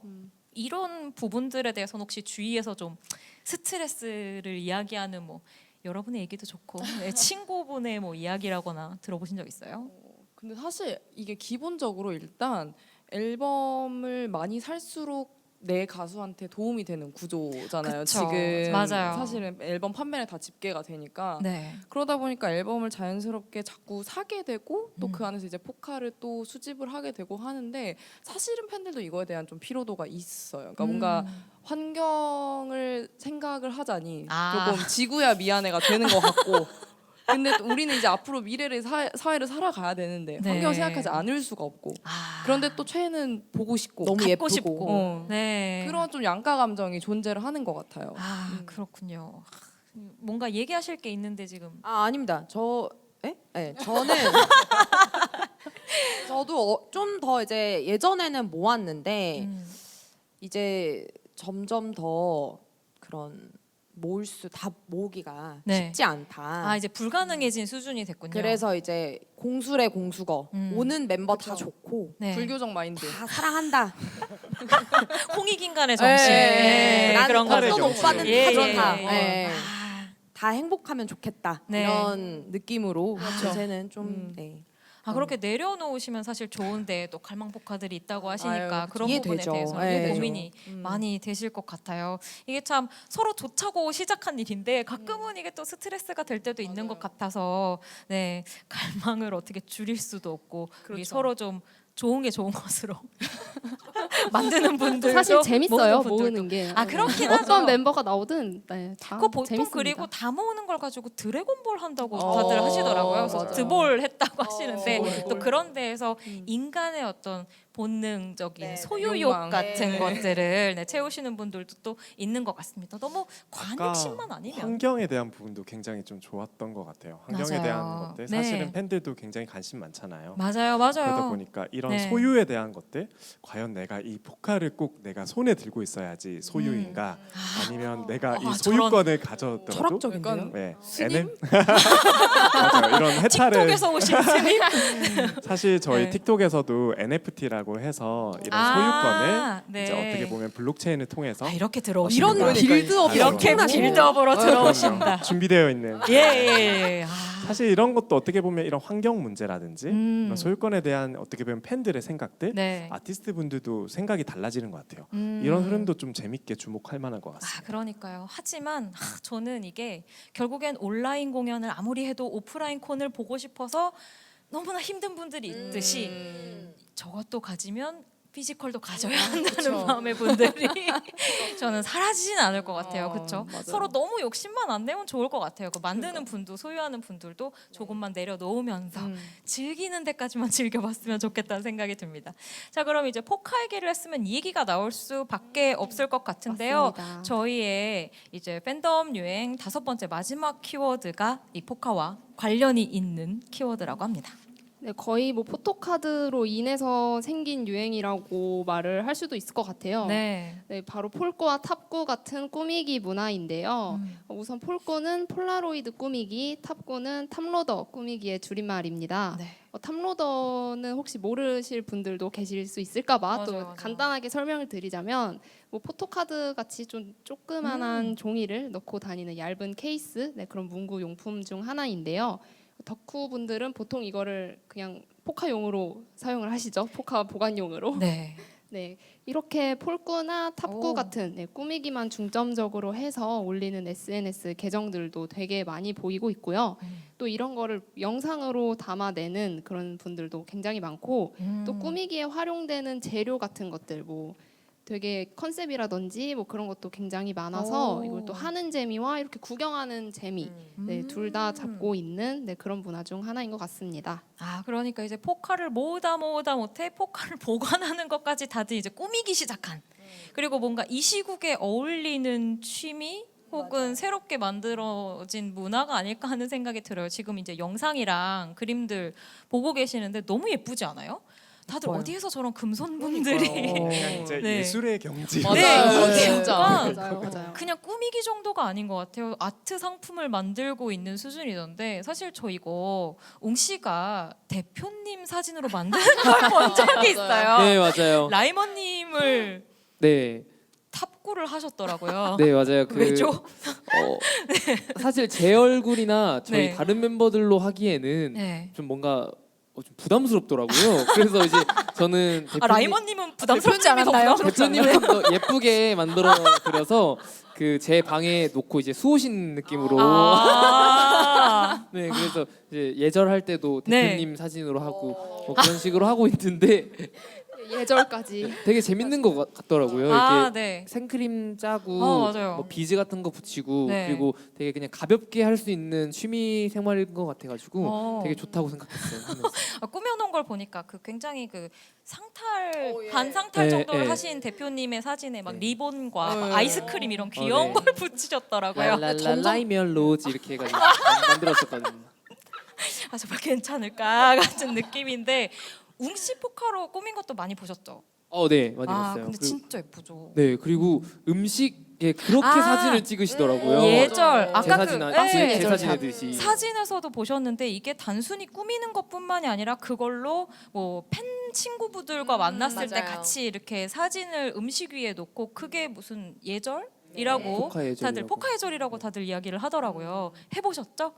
이런 부분들에 대해서는 혹시 주위에서 좀 스트레스를 이야기하는 뭐 여러분의 얘기도 좋고 네, 친구분의 뭐 이야기라거나 들어보신 적 있어요? 근데 사실 이게 기본적으로 일단 앨범을 많이 살수록 내 가수한테 도움이 되는 구조잖아요. 그쵸. 지금 맞아요. 사실은 앨범 판매는 다 집계가 되니까 네. 그러다 보니까 앨범을 자연스럽게 자꾸 사게 되고 또 그 안에서 이제 포카를 또 수집을 하게 되고 하는데 사실은 팬들도 이거에 대한 좀 피로도가 있어요. 그러니까 뭔가 환경을 생각을 하자니 아. 조금 지구야 미안해가 되는 것 같고 근데 또 우리는 이제 앞으로 미래를 사회를 살아가야 되는데 네. 환경을 생각하지 않을 수가 없고 아, 그런데 또 최애는 보고 싶고 너무 갖고 예쁘고. 싶고 어. 네. 그런 좀 양가 감정이 존재를 하는 것 같아요. 아 그렇군요. 뭔가 얘기하실 게 있는데 지금 아 아닙니다. 저는 저도 좀 더 이제 예전에는 모았는데 이제 점점 더 그런 모을 수 다 모으기가 네. 쉽지 않다. 아 이제 불가능해진 수준이 됐군요. 그래서 이제 공수래 공수거 오는 멤버 다 그쵸. 좋고 네. 불교적 마인드. 다 사랑한다. 홍익인간의 정신 네. 나는 그런 어떤 거죠. 오빠는 예, 다 예, 좋다. 예. 예. 아, 다 행복하면 좋겠다. 네. 이런 느낌으로 그렇죠. 요새는 좀 네. 아 그렇게 내려놓으시면 사실 좋은데 또 갈망폭파들이 있다고 하시니까 아유, 그런 부분에 이해되죠. 대해서 예. 고민이 많이 되실 것 같아요. 이게 참 서로 좋자고 시작한 일인데 가끔은 이게 또 스트레스가 될 때도 있는 것 같아서 네 갈망을 어떻게 줄일 수도 없고 우리 그렇죠. 서로 좀 좋은 게 좋은 것으로 만드는 분들도 사실 재밌어요 모으는 분들도. 모으는 게. 아 그렇긴 하죠. 어떤 멤버가 나오든 네, 다 그거 보통 재밌습니다. 그리고 다 모으는 걸 가지고 드래곤볼 한다고 어, 다들 하시더라고요. 그래서 맞아요. 드볼 했다고 하시는데 드볼. 또 그런 데에서 인간의 어떤 본능적인 네, 소유욕 욕망. 같은 네. 것들을 네, 채우시는 분들도 또 있는 것 같습니다. 너무 아까 관육심만 아니면 환경에 대한 부분도 굉장히 좀 좋았던 것 같아요. 환경에 맞아요. 대한 것들 네. 사실은 팬들도 굉장히 관심 많잖아요. 맞아요, 그러다 맞아요. 보니까 이런 네. 소유에 대한 것들 과연 내가 이 포카를 꼭 내가 손에 들고 있어야지 소유인가 아니면 내가 이 아, 소유권을 가졌더라도 철학적인데요. 약간 네, 스님? 맞아요. 이런 해탈을 틱톡에서 오신 스님 사실 저희 네. 틱톡에서도 NFT라고 해서 이런 아, 소유권을 네. 이제 어떻게 보면 블록체인을 통해서 아, 이렇게 들어오시는 이런 거예요. 빌드업 이렇게 엄청나시네요. 빌드업으로 그럼요. 들어오신다. 준비되어 있는 예. 아. 사실 이런 것도 어떻게 보면 이런 환경 문제라든지 음. 이런 소유권에 대한 어떻게 보면 팬들의 생각들 네. 아티스트 분들도 생각이 달라지는 것 같아요. 음. 이런 흐름도 좀 재밌게 주목할 만한 것 아, 같습니다. 그러니까요. 하지만 저는 이게 결국엔 온라인 공연을 아무리 해도 오프라인 콘을 보고 싶어서 너무나 힘든 분들이 있듯이 저것도 가지면 피지컬도 가져야 한다는 마음의 분들이 저는 사라지진 않을 것 같아요. 그렇죠? 맞아요. 서로 너무 욕심만 안 내면 좋을 것 같아요. 그 만드는 분도 소유하는 분들도 조금만 내려놓으면서 즐기는 데까지만 즐겨봤으면 좋겠다는 생각이 듭니다. 자, 그럼 이제 포카 얘기를 했으면 이 얘기가 나올 수밖에 없을 것 같은데요. 맞습니다. 저희의 이제 팬덤 유행 5번째 마지막 키워드가 이 포카와 관련이 있는 키워드라고 합니다. 네, 거의 뭐 포토카드로 인해서 생긴 유행이라고 말을 할 수도 있을 것 같아요. 네. 네, 바로 폴꾸와 탑꾸 같은 꾸미기 문화인데요. 음. 우선 폴꾸는 폴라로이드 꾸미기, 탑꾸는 탑로더 꾸미기의 줄임말입니다. 네. 탑로더는 혹시 모르실 분들도 계실 수 있을까봐 또 맞아요, 맞아요. 간단하게 설명을 드리자면 뭐 포토카드 같이 좀 조그만한 종이를 넣고 다니는 얇은 케이스, 네, 그런 문구 용품 중 하나인데요. 덕후 분들은 보통 이거를 그냥 포카용으로 사용을 하시죠. 포카 보관용으로. 네. 네, 이렇게 폴꾸나 탑꾸 오. 같은 네, 꾸미기만 중점적으로 해서 올리는 SNS 계정들도 되게 많이 보이고 있고요. 또 이런 거를 영상으로 담아내는 그런 분들도 굉장히 많고 또 꾸미기에 활용되는 재료 같은 것들 뭐 되게 컨셉이라든지 뭐 그런 것도 굉장히 많아서 오. 이걸 또 하는 재미와 이렇게 구경하는 재미 네, 둘 다 잡고 있는 네, 그런 문화 중 하나인 것 같습니다. 아, 그러니까 이제 포카를 모으다 못해 포카를 보관하는 것까지 다들 이제 꾸미기 시작한. 그리고 뭔가 이 시국에 어울리는 취미 혹은 새롭게 만들어진 문화가 아닐까 하는 생각이 들어요. 지금 이제 영상이랑 그림들 보고 계시는데 너무 예쁘지 않아요? 다들 예뻐요. 어디에서 저런 금손분들이 그냥 이제 네. 예술의 경지. 네, 맞아요. 진짜 맞아요. 그냥 꾸미기 정도가 아닌 것 같아요. 아트 상품을 만들고 있는 수준이던데 사실 저 이거 웅 씨가 대표님 사진으로 만드는 걸 본 적이 있어요. 네, 맞아요. 라이머님을 네, 탑구를 하셨더라고요. 네, 맞아요. 왜죠? 사실 제 얼굴이나 저희 네. 다른 멤버들로 하기에는 네. 좀 뭔가 좀 부담스럽더라고요. 그래서 이제 저는 아, 라이머님은 부담스럽지 대표님이 더 않았나요? 대표님을 좀 더 예쁘게 만들어 드려서 그 제 방에 놓고 이제 수호신 느낌으로 아, 네, 그래서 이제 예절할 때도 네. 대표님 사진으로 하고 뭐 그런 식으로 하고 있는데 예절까지. 되게 재밌는 것 같더라고요. 아, 이렇게 네. 생크림 짜고 맞아요. 뭐 비즈 같은 거 붙이고 네. 그리고 되게 그냥 가볍게 할 수 있는 취미 생활인 것 같아가지고 어. 되게 좋다고 생각했어요. 하면서. 아, 꾸며놓은 걸 보니까 그 굉장히 그 상탈 예. 반상탈 네, 정도를 네. 하신 대표님의 사진에 막 네. 리본과 막 네. 아이스크림 이런 귀여운 네. 걸 붙이셨더라고요. 라이면 로즈 이렇게 해가지고 만들었었거든요. 아, 정말 괜찮을까 같은 느낌인데 웅씨 포카로 꾸민 것도 많이 보셨죠? 네, 많이 아, 봤어요. 근데 그리고, 진짜 예쁘죠. 네, 그리고 음식에 그렇게 아, 사진을 찍으시더라고요. 예절 제 아까 사진 그 제 예. 사진이듯이. 사진에서도 보셨는데 이게 단순히 꾸미는 것뿐만이 아니라 그걸로 뭐 팬 친구분들과 만났을 때 맞아요. 같이 이렇게 사진을 음식 위에 놓고 그게 무슨 예절이라고 포카 예절이라고. 다들 포카 예절이라고 다들 이야기를 하더라고요. 해보셨죠?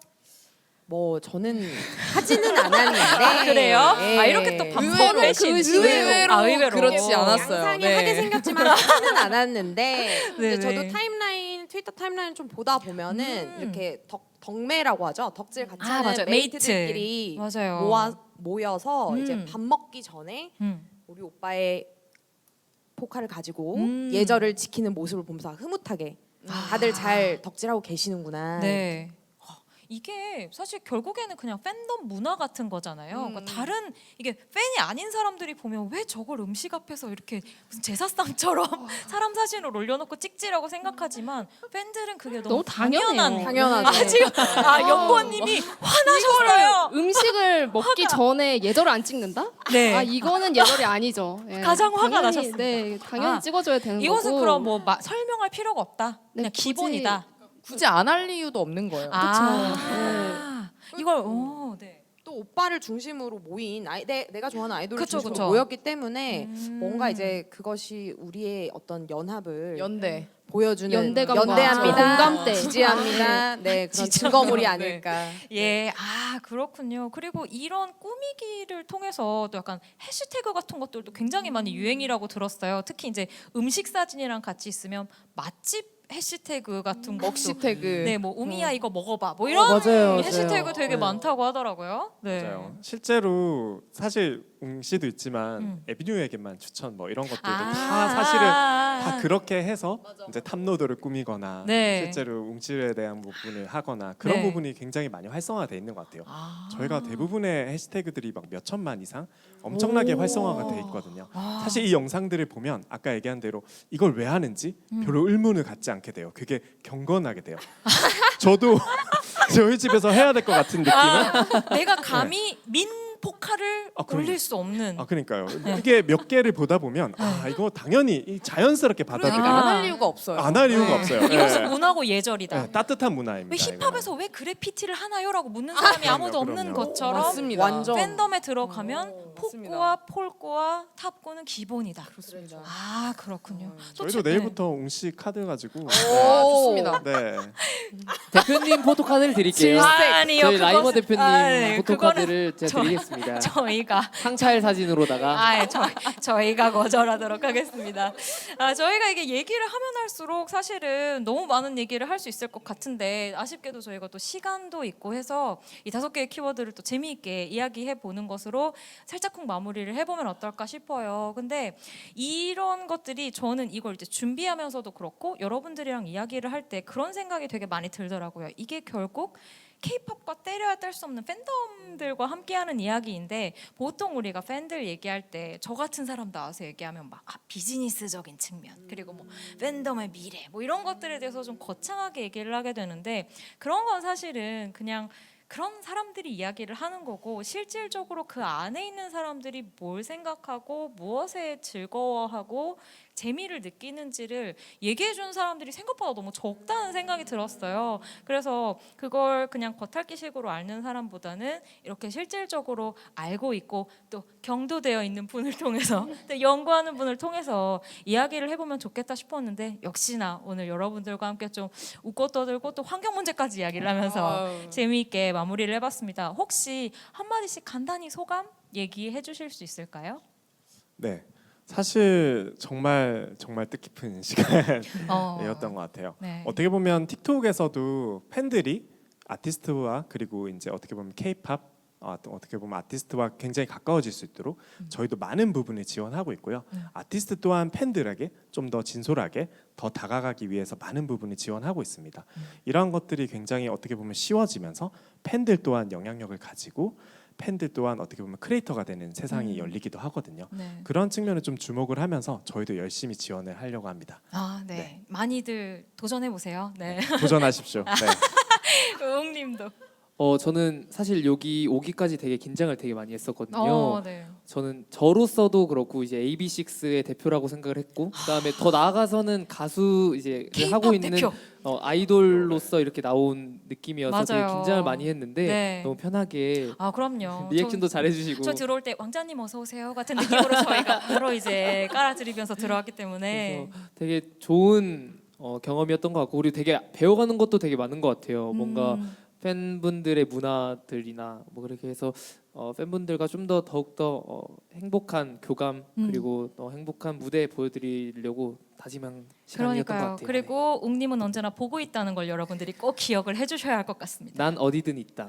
뭐 저는 하지는 않았는데 아, 그래요? 예. 아, 이렇게 또 반품 의외로 매신 의외로, 아, 의외로 그렇지 않았어요. 양상이 네. 하게 생겼지만 하지는 않았는데 네네. 이제 저도 타임라인 트위터 타임라인 좀 보다 보면은 이렇게 덕매라고 하죠. 덕질 같이 아, 하는 맞아요. 메이트들끼리 맞아요. 모여서 이제 밥 먹기 전에 우리 오빠의 포카를 가지고 예절을 지키는 모습을 보면서 흐뭇하게 다들 잘 덕질하고 계시는구나. 네. 이게 사실 결국에는 그냥 팬덤 문화 같은 거잖아요. 그러니까 다른 이게 팬이 아닌 사람들이 보면 왜 저걸 음식 앞에서 이렇게 무슨 제사상처럼 사람 사진을 올려놓고 찍지라고 생각하지만 팬들은 그게 너무, 너무 당연해요. 당연한. 당연하죠. 아, 지금 연보님이 화나셨어요. 음식을 먹기 전에 예절을 안 찍는다? 네. 아 이거는 예절이 아니죠. 예. 가장 화가 당연히, 나셨습니다. 네, 당연히 아, 찍어줘야 되는 이것은 거고. 그럼 뭐 설명할 필요가 없다. 네, 그냥 굳이- 기본이다. 굳이 안 할 이유도 없는 거예요. 아, 이걸 네. 또 오빠를 중심으로 모인 내가 좋아하는 아이돌을 그쵸, 중심으로 그쵸. 모였기 때문에 음. 뭔가 이제 그것이 우리의 어떤 연합을 연대. 보여주는 연대감과 연대합니다, 공감대. 지지합니다. 네, 그런 증거물이 아닐까. 예, 아 그렇군요. 그리고 이런 꾸미기를 통해서 또 약간 해시태그 같은 것들도 굉장히 많이 유행이라고 들었어요. 특히 이제 음식 사진이랑 같이 있으면 맛집 해시태그 같은 것도 먹시태그. 네, 뭐 웅이야 이거 먹어봐. 뭐 이런 맞아요, 맞아요. 해시태그 되게 네. 많다고 하더라고요. 네. 맞아요. 실제로 사실 웅씨도 있지만 에비뉴에게만 추천 뭐 이런 것들도 아. 다 사실은 다 그렇게 해서 이제 탑로드를 꾸미거나 네. 실제로 웅씨에 대한 부분을 하거나 그런 네. 부분이 굉장히 많이 활성화돼 있는 것 같아요. 저희가 대부분의 해시태그들이 막 몇 천만 이상 엄청나게 활성화가 돼 있거든요. 사실 이 영상들을 보면 아까 얘기한 대로 이걸 왜 하는지 별로 의문을 갖지 않게 돼요. 그게 경건하게 돼요. 저도 저희 집에서 해야 될 것 같은 느낌은 내가 감히 민포카를 아, 그럼요. 올릴 수 없는. 아 그러니까요. 이게 몇 개를 보다 보면 아 이거 당연히 이 자연스럽게 그러니까 받아들이면 안 할 이유가 없어요. 안 할 이유가 네. 없어요. 이것은 예. 문화고 예절이다. 예, 따뜻한 문화입니다. 왜 힙합에서 왜 그래피티를 하나요라고 묻는 사람이 그럼요, 아무도 없는 그럼요. 것처럼 맞습니다. 완전 팬덤에 들어가면 맞습니다. 폭구와 폴구와 탑구는 기본이다. 그렇습니다. 아 그렇군요. 또 저희도 네. 내일부터 웅씨 카드 가지고 오, 좋습니다. 네. 대표님 포토카드를 드릴게요. 아니요, 저희 라이머 그것은- 대표님 아, 네, 포토카드를 제가 드리겠습니다. 저희가 상차일 사진으로다가 아, 저희가 거절하도록 하겠습니다. 저희가 이게 얘기를 하면 할수록 사실은 너무 많은 얘기를 할 수 있을 것 같은데 아쉽게도 저희가 또 시간도 있고 해서 이 5개의 키워드를 또 재미있게 이야기해 보는 것으로 살짝쿵 마무리를 해보면 어떨까 싶어요. 근데 이런 것들이 저는 이걸 이제 준비하면서도 그렇고 여러분들이랑 이야기를 할 때 그런 생각이 되게 많이 들더라고요. 이게 결국 K-팝과 때려야 뗄 수 없는 팬덤들과 함께하는 이야기인데 보통 우리가 팬들 얘기할 때 저 같은 사람 나와서 얘기하면 막 비즈니스적인 측면 그리고 뭐 팬덤의 미래 뭐 이런 것들에 대해서 좀 거창하게 얘기를 하게 되는데 그런 건 사실은 그냥 그런 사람들이 이야기를 하는 거고 실질적으로 그 안에 있는 사람들이 뭘 생각하고 무엇에 즐거워하고 재미를 느끼는지를 얘기해 주는 사람들이 생각보다 너무 적다는 생각이 들었어요. 그래서 그걸 그냥 겉핥기식으로 앓는 사람보다는 이렇게 실질적으로 알고 있고 또 경도되어 있는 분을 통해서 또 연구하는 분을 통해서 이야기를 해보면 좋겠다 싶었는데 역시나 오늘 여러분들과 함께 좀 웃고 떠들고 또 환경 문제까지 이야기를 하면서 재미있게 마무리를 해봤습니다. 혹시 한마디씩 간단히 소감 얘기해 주실 수 있을까요? 네. 사실 정말 뜻깊은 시간이었던 것 같아요. 네. 어떻게 보면 틱톡에서도 팬들이 아티스트와 그리고 이제 어떻게 보면 K-팝 또 어떻게 보면 아티스트와 굉장히 가까워질 수 있도록 저희도 많은 부분을 지원하고 있고요. 아티스트 또한 팬들에게 좀 더 진솔하게 더 다가가기 위해서 많은 부분을 지원하고 있습니다. 이러한 것들이 굉장히 어떻게 보면 쉬워지면서 팬들 또한 영향력을 가지고 팬들 또한 어떻게 보면 크리에이터가 되는 세상이 열리기도 하거든요. 네. 그런 측면을 좀 주목을 하면서 저희도 열심히 지원을 하려고 합니다. 네. 네. 많이들 도전해 보세요. 네. 도전하십시오. 네. 우웅님도. 저는 사실 여기 오기까지 되게 긴장을 되게 많이 했었거든요. 네. 저는 저로서도 그렇고 이제 AB6IX의 대표라고 생각을 했고 그다음에 더 나아가서는 가수 이제 하고 K-pop 있는 대표. 아이돌로서 이렇게 나온 느낌이어서 되게 맞아요. 긴장을 많이 했는데 네. 너무 편하게 그럼요. 리액션도 잘해주시고 저 들어올 때 왕자님 어서 오세요 같은 느낌으로 저희가 바로 이제 깔아드리면서 들어왔기 때문에 그래서 되게 좋은 경험이었던 것 같고 그리고 되게 배워가는 것도 되게 많은 것 같아요. 뭔가 팬분들의 문화들이나 뭐 그렇게 해서 팬분들과 좀 더 더욱더 행복한 교감 그리고 더 행복한 무대 보여드리려고 다짐한 시간이었던 것 그러니까요. 같아요. 그리고 웅님은 언제나 보고 있다는 걸 여러분들이 꼭 기억을 해주셔야 할 것 같습니다. 난 어디든 있다.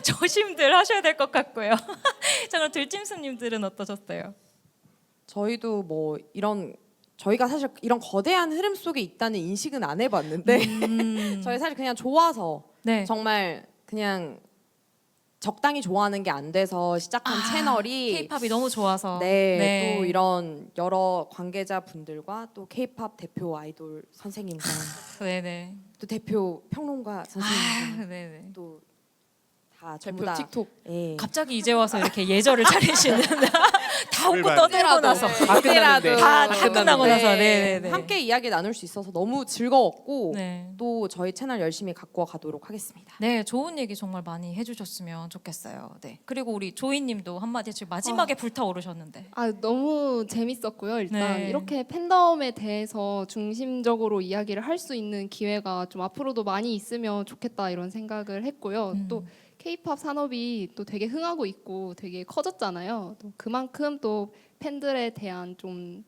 조심들 하셔야 될 것 같고요. 자 그럼 들짐스님들은 어떠셨어요? 저희도 뭐 이런 저희가 사실 이런 거대한 흐름 속에 있다는 인식은 안 해봤는데 저희 사실 그냥 좋아서 네. 정말 그냥 적당히 좋아하는 게 안 돼서 시작한 채널이 K-팝이 너무 좋아서 네, 또 이런 여러 관계자 분들과 또 K-팝 대표 아이돌 선생님과 네네. 또 대표 평론가 선생님과 네네. 또 다 전부 대표 다 틱톡 예. 갑자기 이제 와서 이렇게 예절을 차리시는 다 웃고 불만. 떠들고 나서 다 끝났는데 다 끝나고 나서 네네네. 함께 이야기 나눌 수 있어서 너무 즐거웠고 네. 또 저희 채널 열심히 갖고 가도록 하겠습니다. 네, 좋은 얘기 정말 많이 해주셨으면 좋겠어요. 네. 그리고 우리 조이님도 한마디 지금 마지막에 불타오르셨는데. 너무 재밌었고요. 일단 네. 이렇게 팬덤에 대해서 중심적으로 이야기를 할 수 있는 기회가 좀 앞으로도 많이 있으면 좋겠다 이런 생각을 했고요. 또 K-팝 산업이 또 되게 흥하고 있고 되게 커졌잖아요. 또 그만큼 또 팬들에 대한 좀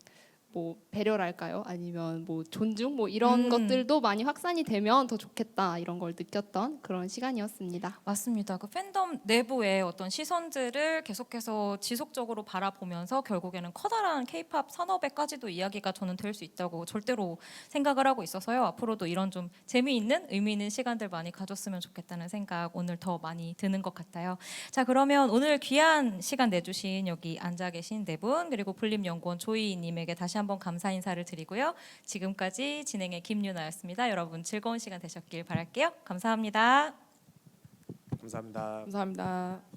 뭐 배려랄까요? 아니면 뭐 존중 뭐 이런 음. 것들도 많이 확산이 되면 더 좋겠다 이런 걸 느꼈던 그런 시간이었습니다. 맞습니다. 그 팬덤 내부의 어떤 시선들을 계속해서 지속적으로 바라보면서 결국에는 커다란 K-팝 산업에까지도 이야기가 저는 될 수 있다고 절대로 생각을 하고 있어서요. 앞으로도 이런 좀 재미있는 의미 있는 시간들 많이 가졌으면 좋겠다는 생각 오늘 더 많이 드는 것 같아요. 자, 그러면 오늘 귀한 시간 내주신 여기 앉아 계신 네 분 그리고 불림연구원 조이님에게 다시 한번 감사 인사를 드리고요. 지금까지 진행의 김유나였습니다. 여러분 즐거운 시간 되셨길 바랄게요. 감사합니다. 감사합니다. 감사합니다.